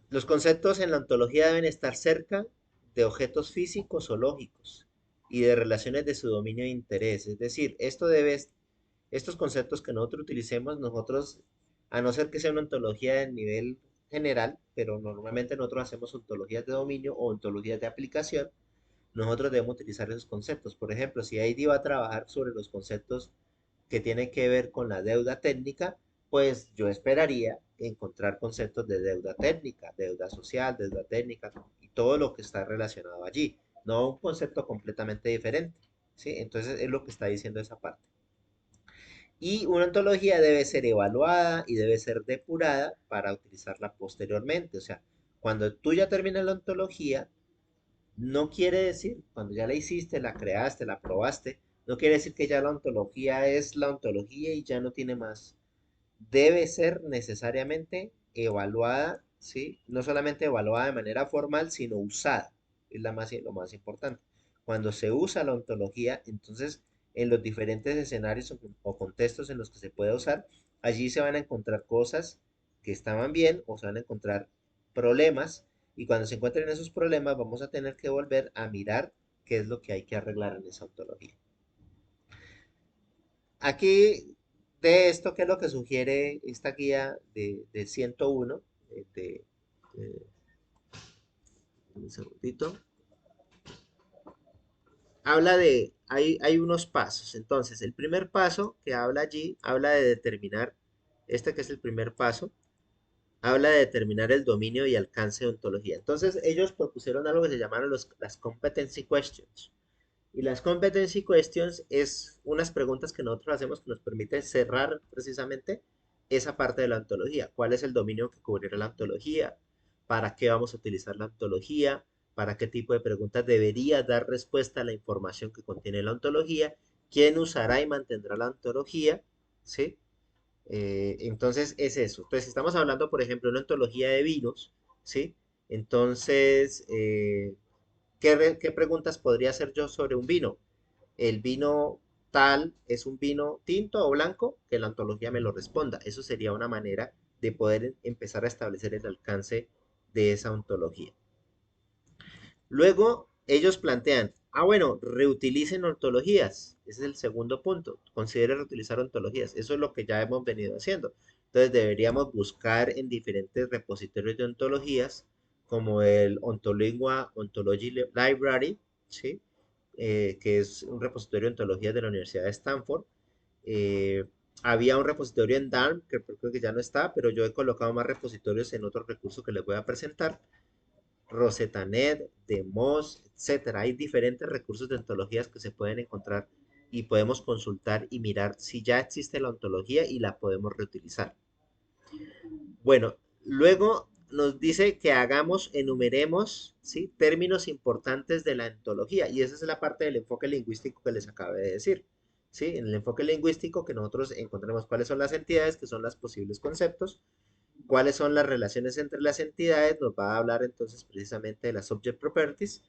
Los conceptos en la ontología deben estar cerca de objetos físicos o lógicos y de relaciones de su dominio de interés. Es decir, estos conceptos que nosotros utilicemos, nosotros, a no ser que sea una ontología de nivel general, pero normalmente nosotros hacemos ontologías de dominio o ontologías de aplicación, nosotros debemos utilizar esos conceptos. Por ejemplo, si ID va a trabajar sobre los conceptos que tienen que ver con la deuda técnica, pues yo esperaría encontrar conceptos de deuda técnica, deuda social, deuda técnica y todo lo que está relacionado allí, no un concepto completamente diferente, ¿sí? Entonces es lo que está diciendo esa parte. Y una ontología debe ser evaluada y debe ser depurada para utilizarla posteriormente. O sea, cuando tú ya terminas la ontología, no quiere decir, cuando ya la hiciste, la creaste, la probaste, no quiere decir que ya la ontología es la ontología y ya no tiene más. Debe ser necesariamente evaluada, ¿sí? No solamente evaluada de manera formal, sino usada. Es lo más importante. Cuando se usa la ontología, entonces en los diferentes escenarios o contextos en los que se puede usar, allí se van a encontrar cosas que estaban bien o se van a encontrar problemas y cuando se encuentren esos problemas vamos a tener que volver a mirar qué es lo que hay que arreglar en esa ontología. Aquí, de esto, ¿qué es lo que sugiere esta guía de 101? Eh, un segundito. Hay unos pasos. Entonces, el primer paso que habla allí, habla de determinar, este que es el primer paso, habla de determinar el dominio y alcance de ontología. Entonces, ellos propusieron algo que se llamaron las competency questions. Y las competency questions es unas preguntas que nosotros hacemos que nos permite cerrar precisamente esa parte de la ontología. ¿Cuál es el dominio que cubrirá la ontología? ¿Para qué vamos a utilizar la ontología? ¿Para qué tipo de preguntas debería dar respuesta a la información que contiene la ontología? ¿Quién usará y mantendrá la ontología? ¿Sí? Entonces es eso. Entonces, si estamos hablando, por ejemplo, de una ontología de vinos, ¿sí? Entonces, ¿qué preguntas podría hacer yo sobre un vino? ¿El vino tal es un vino tinto o blanco? Que la ontología me lo responda. Eso sería una manera de poder empezar a establecer el alcance de esa ontología. Luego, ellos plantean, bueno, reutilicen ontologías. Ese es el segundo punto. Considere reutilizar ontologías. Eso es lo que ya hemos venido haciendo. Entonces, deberíamos buscar en diferentes repositorios de ontologías, como el Ontolingua Ontology Library, ¿sí? Que es un repositorio de ontologías de la Universidad de Stanford. Eh, Había un repositorio en DARM, que creo que ya no está, pero yo he colocado más repositorios en otro recurso que les voy a presentar. RosettaNet, Demos, etcétera. Hay diferentes recursos de ontologías que se pueden encontrar y podemos consultar y mirar si ya existe la ontología y la podemos reutilizar. Bueno, luego nos dice que hagamos, enumeremos, ¿sí? Términos importantes de la ontología y esa es la parte del enfoque lingüístico que les acabé de decir. ¿Sí? En el enfoque lingüístico que nosotros encontremos cuáles son las entidades, que son los posibles conceptos, cuáles son las relaciones entre las entidades, nos va a hablar entonces precisamente de las subject properties,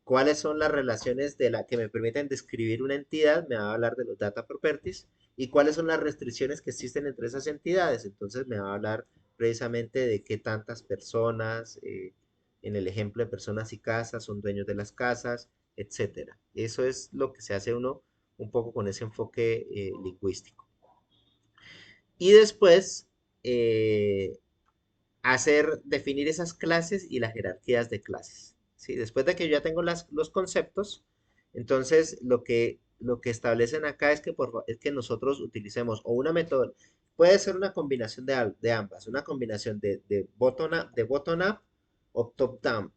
cuáles son las relaciones de la que me permiten describir una entidad, me va a hablar de los data properties, y cuáles son las restricciones que existen entre esas entidades, entonces me va a hablar precisamente de qué tantas personas, en el ejemplo de personas y casas, son dueños de las casas, etcétera. Eso es lo que se hace uno un poco con ese enfoque lingüístico. Y después, definir esas clases y las jerarquías de clases. ¿Sí? Después de que yo ya tengo los conceptos, entonces lo que establecen acá es es que nosotros utilicemos o una método, puede ser una combinación de ambas, una combinación de bottom up o top down.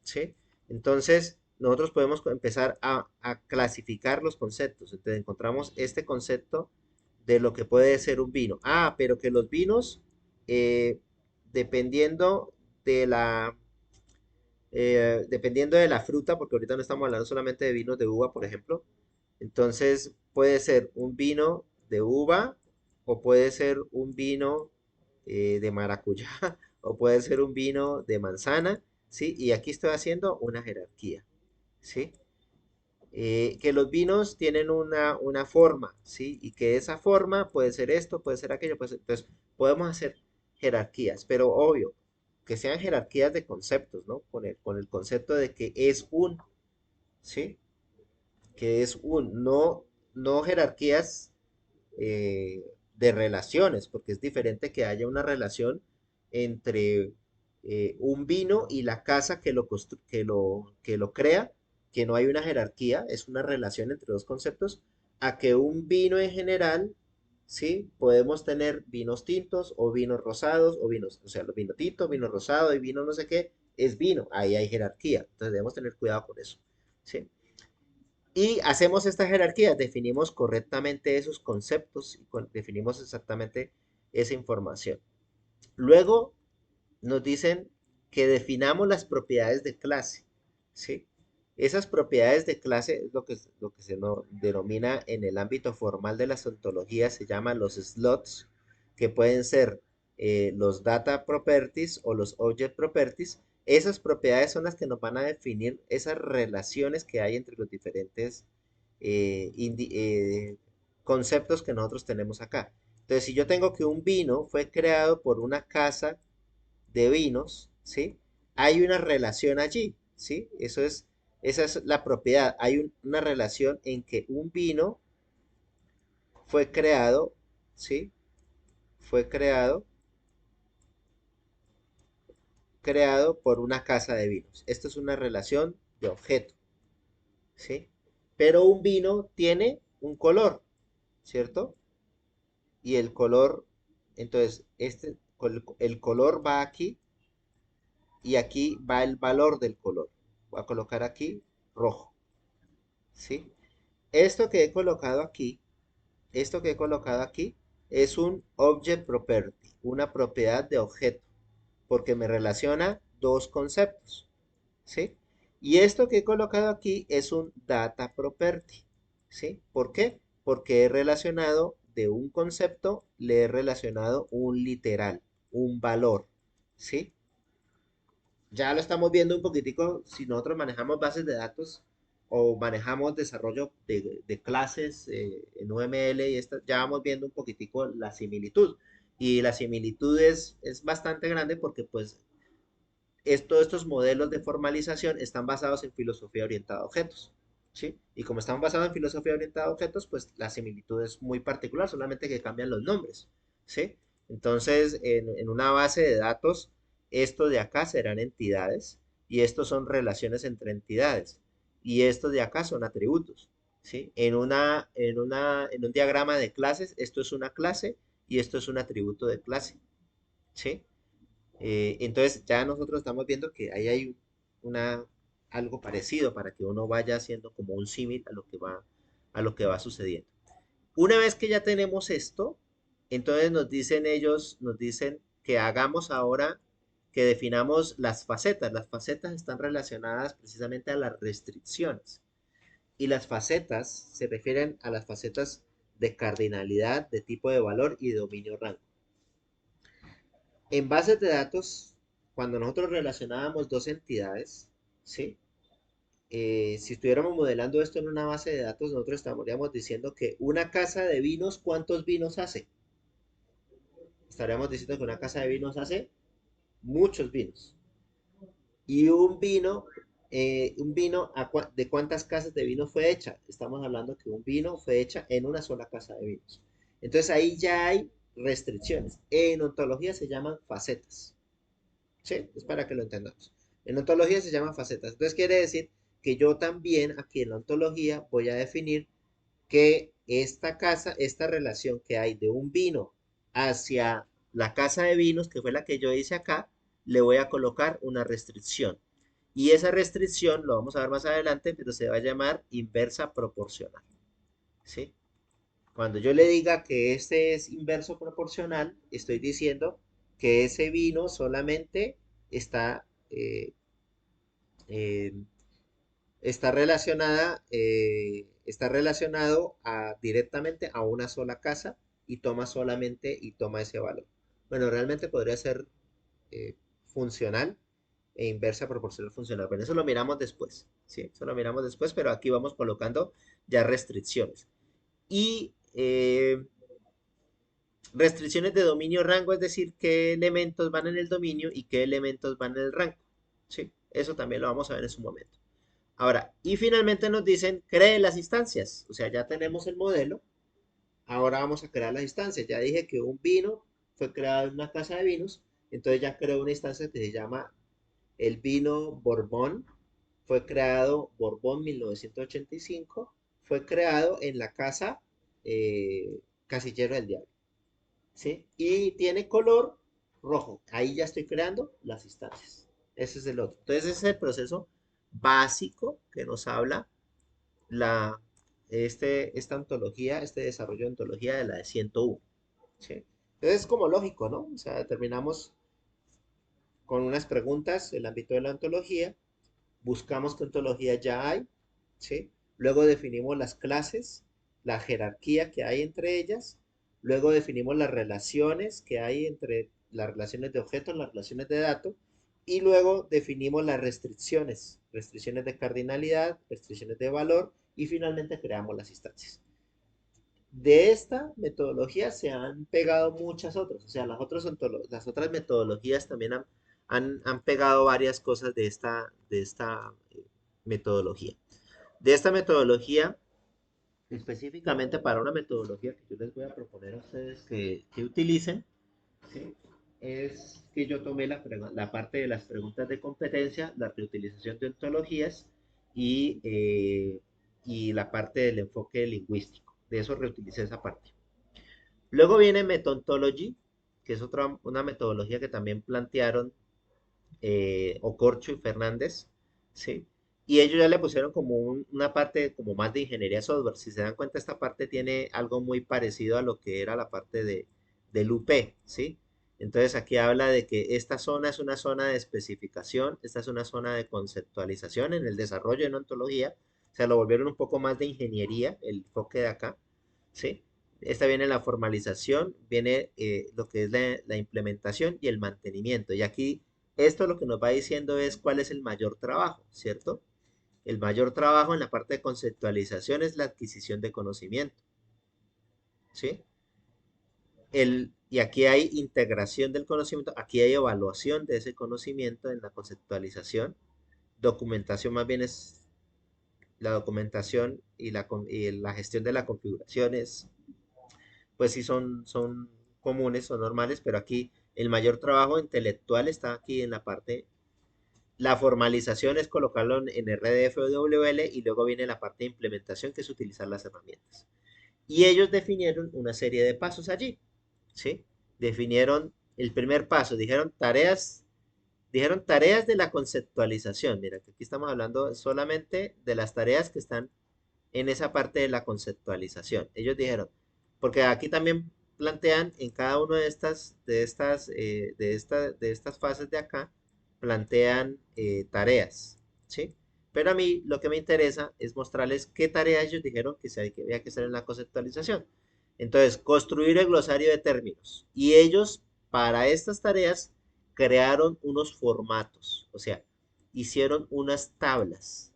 ¿Sí? Entonces, nosotros podemos empezar a clasificar los conceptos. Entonces, encontramos este concepto de lo que puede ser un vino. Pero que los vinos, eh, dependiendo de dependiendo de la fruta, porque ahorita no estamos hablando solamente de vinos de uva, por ejemplo. Entonces, puede ser un vino de uva o puede ser un vino de maracuyá o puede ser un vino de manzana, ¿sí? Y aquí estoy haciendo una jerarquía, ¿sí? Que los vinos tienen una forma, ¿sí? Y que esa forma puede ser esto, puede ser aquello, entonces podemos hacer jerarquías, pero obvio, que sean jerarquías de conceptos, ¿no? Con el concepto de que es un, ¿sí? Que es un, no jerarquías eh, de relaciones, porque es diferente que haya una relación entre un vino y la casa que lo crea, que no hay una jerarquía, es una relación entre dos conceptos, a que un vino en general, ¿sí? Podemos tener vinos tintos o vinos rosados o vinos, o sea, los vino tinto, vino rosado y vino no sé qué, es vino, ahí hay jerarquía, entonces debemos tener cuidado con eso, ¿sí? Y hacemos esta jerarquía, definimos correctamente esos conceptos y definimos exactamente esa información. Luego nos dicen que definamos las propiedades de clase, ¿sí? Esas propiedades de clase es lo que se denomina en el ámbito formal de las ontologías, se llaman los slots, que pueden ser los data properties o los object properties. Esas propiedades son las que nos van a definir esas relaciones que hay entre los diferentes eh, indi- eh, conceptos que nosotros tenemos acá. Entonces, si yo tengo que un vino fue creado por una casa de vinos, ¿sí? Hay una relación allí, ¿sí? Esa es la propiedad. Hay una relación en que un vino fue creado, ¿sí? Fue creado por una casa de vinos. Esto es una relación de objeto, ¿sí? Pero un vino tiene un color, ¿cierto? Y el color, entonces, el color va aquí y aquí va el valor del color. Voy a colocar aquí rojo, ¿sí? Esto que he colocado aquí, esto que he colocado aquí es un object property, una propiedad de objeto, porque me relaciona dos conceptos, ¿sí? Y esto que he colocado aquí es un data property, ¿sí? ¿Por qué? Porque he relacionado de un concepto, le he relacionado un literal, un valor, ¿sí? Ya lo estamos viendo un poquitico si nosotros manejamos bases de datos o manejamos desarrollo de clases en UML y esto, ya vamos viendo un poquitico la similitud. Y la similitud es bastante grande porque pues todos estos modelos de formalización están basados en filosofía orientada a objetos. ¿Sí? Y como están basados en filosofía orientada a objetos, pues la similitud es muy particular, solamente que cambian los nombres. ¿Sí? Entonces, en una base de datos, estos de acá serán entidades y estos son relaciones entre entidades. Y estos de acá son atributos. ¿Sí? En un diagrama de clases, esto es una clase y esto es un atributo de clase. ¿Sí? Entonces ya nosotros estamos viendo que ahí hay una, algo parecido para que uno vaya haciendo como un símil a lo que va sucediendo. Una vez que ya tenemos esto, entonces nos dicen ellos, nos dicen que hagamos ahora, que definamos las facetas. Las facetas están relacionadas precisamente a las restricciones. Y las facetas se refieren a las facetas de cardinalidad, de tipo de valor y de dominio rango. En bases de datos, cuando nosotros relacionábamos dos entidades, ¿sí? Si estuviéramos modelando esto en una base de datos, nosotros estaríamos diciendo que una casa de vinos, ¿cuántos vinos hace? Estaríamos diciendo que una casa de vinos hace muchos vinos. Y un vino ¿de cuántas casas de vino fue hecha? Estamos hablando que un vino fue hecha en una sola casa de vinos. Entonces ahí ya hay restricciones. En ontología se llaman facetas. ¿Sí? Es para que lo entendamos. En ontología se llaman facetas. Entonces quiere decir que yo también aquí en la ontología voy a definir que esta casa, esta relación que hay de un vino hacia la casa de vinos, que fue la que yo hice acá, le voy a colocar una restricción. Y esa restricción, lo vamos a ver más adelante, pero se va a llamar inversa proporcional. ¿Sí? Cuando yo le diga que este es inverso proporcional, estoy diciendo que ese vino solamente está, eh, está relacionado directamente a una sola casa y toma ese valor. Bueno, realmente podría ser eh, funcional e inversa proporcional funcional. Bueno, eso lo miramos después, ¿sí? Eso lo miramos después, pero aquí vamos colocando ya restricciones. Y restricciones de dominio rango, es decir, qué elementos van en el dominio y qué elementos van en el rango. ¿Sí? Eso también lo vamos a ver en su momento. Ahora, y finalmente nos dicen, cree las instancias. O sea, ya tenemos el modelo. Ahora vamos a crear las instancias. Ya dije que un vino fue creado en una casa de vinos. Entonces ya creo una instancia que se llama el vino Borbón. Fue creado Borbón 1985. Fue creado en la casa Casillero del Diablo. ¿Sí? Y tiene color rojo. Ahí ya estoy creando las instancias. Ese es el otro. Entonces, ese es el proceso básico que nos habla la, esta ontología, este desarrollo de ontología de la de 101. ¿Sí? Entonces, es como lógico, ¿no? O sea, terminamos con unas preguntas en el ámbito de la ontología, buscamos qué ontología ya hay, ¿sí? Luego definimos las clases, la jerarquía que hay entre ellas, luego definimos las relaciones que hay entre las relaciones de objetos, las relaciones de datos, y luego definimos las restricciones, restricciones de cardinalidad, restricciones de valor, y finalmente creamos las instancias. De esta metodología se han pegado muchas otras, o sea, las otras metodologías también han pegado varias cosas de esta metodología. De esta metodología, específicamente para una metodología que yo les voy a proponer a ustedes que utilicen, ¿sí? Es que yo tomé la parte de las preguntas de competencia, la reutilización de ontologías y la parte del enfoque lingüístico. De eso reutilicé esa parte. Luego viene Metontology, que es una metodología que también plantearon Ocorcho y Fernández, ¿sí? Y ellos ya le pusieron como una parte como más de ingeniería software. Si se dan cuenta, esta parte tiene algo muy parecido a lo que era la parte del UP, ¿sí? Entonces aquí habla de que esta zona es una zona de especificación, esta es una zona de conceptualización en el desarrollo de una ontología. O sea, lo volvieron un poco más de ingeniería, el enfoque de acá, ¿sí? Esta viene la formalización, viene lo que es la implementación y el mantenimiento. Y aquí esto lo que nos va diciendo es cuál es el mayor trabajo, ¿cierto? El mayor trabajo en la parte de conceptualización es la adquisición de conocimiento, ¿sí? Y aquí hay integración del conocimiento, aquí hay evaluación de ese conocimiento en la conceptualización. Documentación más bien es la documentación y la gestión de la configuración es, pues sí son comunes, son normales, pero aquí el mayor trabajo intelectual está aquí en la parte. La formalización es colocarlo en RDF o WL y luego viene la parte de implementación que es utilizar las herramientas. Y ellos definieron una serie de pasos allí, ¿sí? Definieron el primer paso, dijeron tareas de la conceptualización. Mira, que aquí estamos hablando solamente de las tareas que están en esa parte de la conceptualización. Ellos dijeron, porque aquí también plantean en cada una de estas fases de acá, plantean tareas, ¿sí? Pero a mí lo que me interesa es mostrarles qué tareas ellos dijeron que había que hacer en la conceptualización. Entonces, construir el glosario de términos. Y ellos, para estas tareas, crearon unos formatos, o sea, hicieron unas tablas,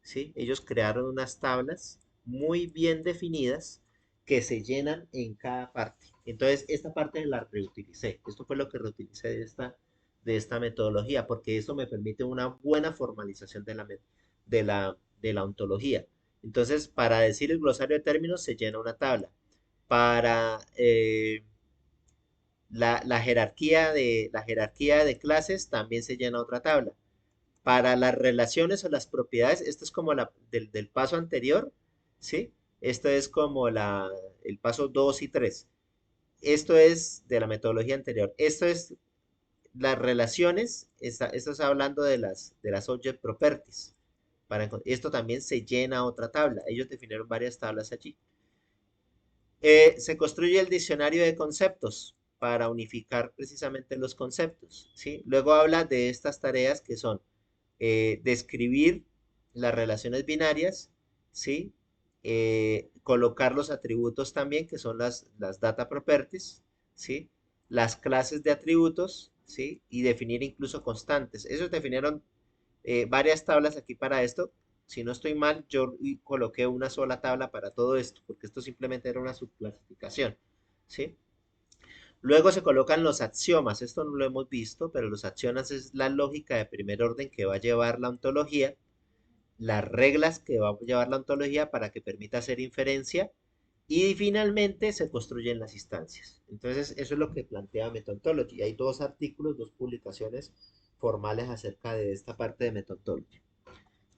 ¿sí? Ellos crearon unas tablas muy bien definidas que se llenan en cada parte. Entonces, esta parte la reutilicé. Esto fue lo que reutilicé de esta metodología, porque eso me permite una buena formalización de la ontología. Entonces, para decir el glosario de términos se llena una tabla. Para la jerarquía de clases también se llena otra tabla. Para las relaciones o las propiedades, esto es como del paso anterior, ¿sí? Esto es como el paso 2 y 3. Esto es de la metodología anterior. Esto es las relaciones, esto está hablando de las object properties. Esto también se llena otra tabla. Ellos definieron varias tablas allí. Se construye el diccionario de conceptos para unificar precisamente los conceptos, ¿sí? Luego habla de estas tareas que son describir las relaciones binarias, ¿sí? Colocar los atributos también, que son las data properties, ¿sí? Las clases de atributos, ¿sí? Y definir incluso constantes. Ellos definieron varias tablas aquí para esto. Si no estoy mal, yo coloqué una sola tabla para todo esto, porque esto simplemente era una subclasificación, ¿sí? Luego se colocan los axiomas, esto no lo hemos visto, pero los axiomas es la lógica de primer orden que va a llevar la ontología, las reglas que va a llevar la ontología para que permita hacer inferencia y finalmente se construyen las instancias. Entonces, eso es lo que plantea Metontology. Hay dos artículos, dos publicaciones formales acerca de esta parte de Metontology.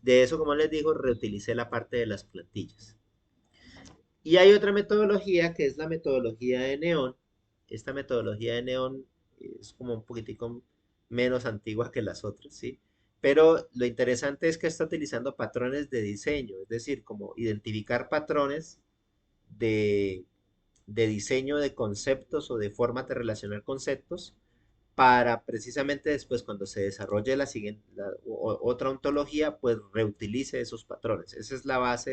De eso, como les digo, reutilicé la parte de las plantillas. Y hay otra metodología que es la metodología de Neon. Esta metodología de Neon es como un poquitico menos antigua que las otras, ¿sí? Pero lo interesante es que está utilizando patrones de diseño, es decir, como identificar patrones de, de diseño de conceptos o de formas de relacionar conceptos para precisamente después cuando se desarrolle la siguiente, otra ontología, pues reutilice esos patrones. Esa es la base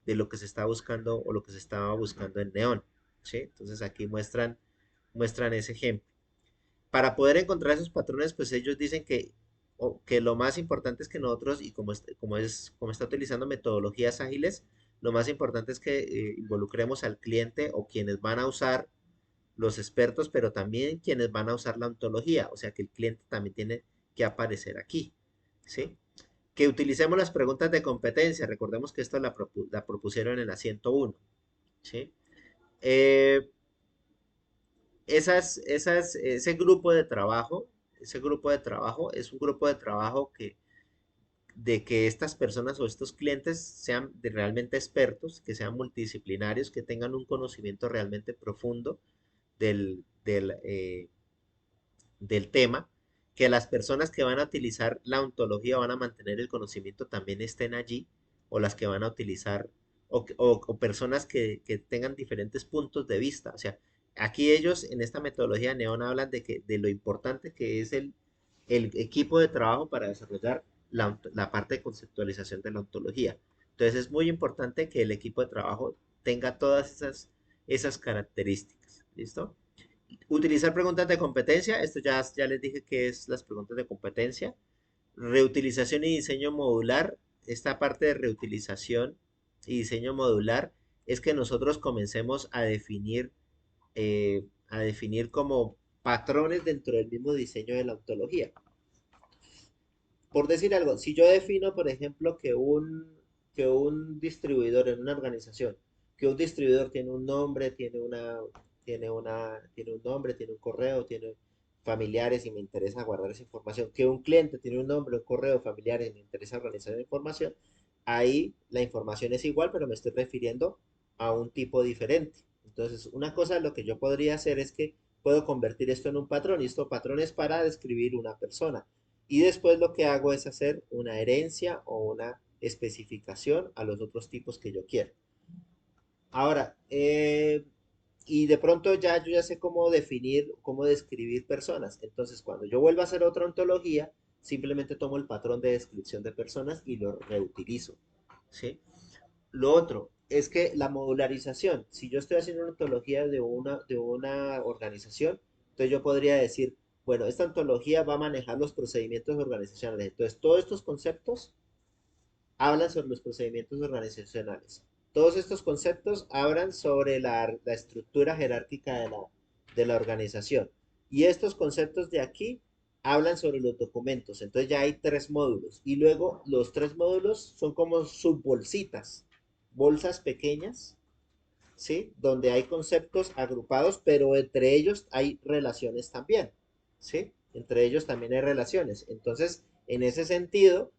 de lo que se está buscando o lo que se estaba buscando en Neon, ¿sí? Entonces aquí muestran ese ejemplo. Para poder encontrar esos patrones, pues ellos dicen que lo más importante es que nosotros, y como está utilizando metodologías ágiles, lo más importante es que involucremos al cliente o quienes van a usar los expertos, pero también quienes van a usar la ontología, o sea que el cliente también tiene que aparecer aquí, ¿sí? Que utilicemos las preguntas de competencia, recordemos que esto la propusieron en la 101, ¿sí? Eh, ese grupo de trabajo es un grupo de trabajo de que estas personas o estos clientes sean realmente expertos, que sean multidisciplinarios, que tengan un conocimiento realmente profundo del tema, que las personas que van a utilizar la ontología van a mantener el conocimiento también estén allí, o las que van a utilizar, o personas que tengan diferentes puntos de vista. O sea, aquí ellos en esta metodología Neon hablan de lo importante que es el equipo de trabajo para desarrollar la parte de conceptualización de la ontología. Entonces es muy importante que el equipo de trabajo tenga todas esas características. ¿Listo? Utilizar preguntas de competencia, esto ya les dije que es las preguntas de competencia. Reutilización y diseño modular, esta parte de reutilización y diseño modular es que nosotros comencemos a definir como patrones dentro del mismo diseño de la ontología. Por decir algo, si yo defino, por ejemplo, que un distribuidor en una organización, que un distribuidor tiene un nombre, tiene un nombre, tiene un correo, tiene familiares y me interesa guardar esa información, que un cliente tiene un nombre, un correo, familiares y me interesa organizar la información, ahí la información es igual, pero me estoy refiriendo a un tipo diferente. Entonces, una cosa lo que yo podría hacer es que puedo convertir esto en un patrón, y esto patrón es para describir una persona. Y después lo que hago es hacer una herencia o una especificación a los otros tipos que yo quiero. Ahora, y de pronto ya yo ya sé cómo definir, cómo describir personas. Entonces, cuando yo vuelva a hacer otra ontología, simplemente tomo el patrón de descripción de personas y lo reutilizo. ¿Sí? Lo otro es que la modularización, si yo estoy haciendo una ontología de una organización, entonces yo podría decir, bueno, esta ontología va a manejar los procedimientos organizacionales. Entonces, todos estos conceptos hablan sobre los procedimientos organizacionales. Todos estos conceptos hablan sobre la estructura jerárquica de la organización. Y estos conceptos de aquí hablan sobre los documentos. Entonces ya hay 3 módulos. Y luego los 3 módulos son como subbolsitas, bolsas pequeñas, ¿sí? Donde hay conceptos agrupados, pero entre ellos hay relaciones también, ¿sí? Entre ellos también hay relaciones. Entonces, en ese sentido,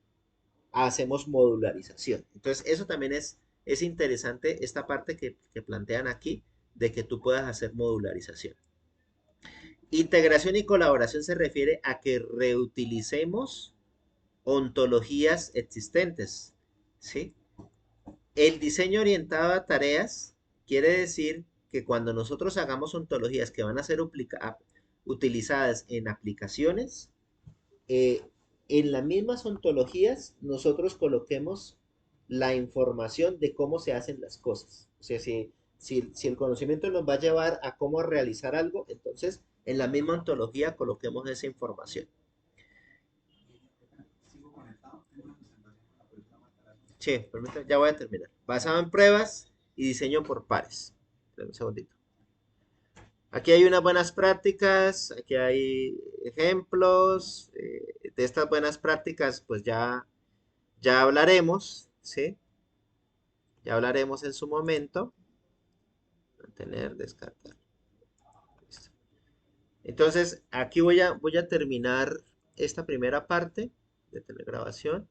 hacemos modularización. Entonces, eso también es interesante, esta parte que plantean aquí, de que tú puedas hacer modularización. Integración y colaboración se refiere a que reutilicemos ontologías existentes, ¿sí? El diseño orientado a tareas quiere decir que cuando nosotros hagamos ontologías que van a ser utilizadas en aplicaciones, eh, en las mismas ontologías nosotros coloquemos la información de cómo se hacen las cosas. O sea, si el conocimiento nos va a llevar a cómo realizar algo, entonces en la misma ontología coloquemos esa información. Sí, permítame, ya voy a terminar. Basado en pruebas y diseño por pares. Espera un segundito. Aquí hay unas buenas prácticas, aquí hay ejemplos. De estas buenas prácticas, pues ya hablaremos, ¿sí? Ya hablaremos en su momento. Mantener, descartar. Listo. Entonces, aquí voy a terminar esta primera parte de telegrabación.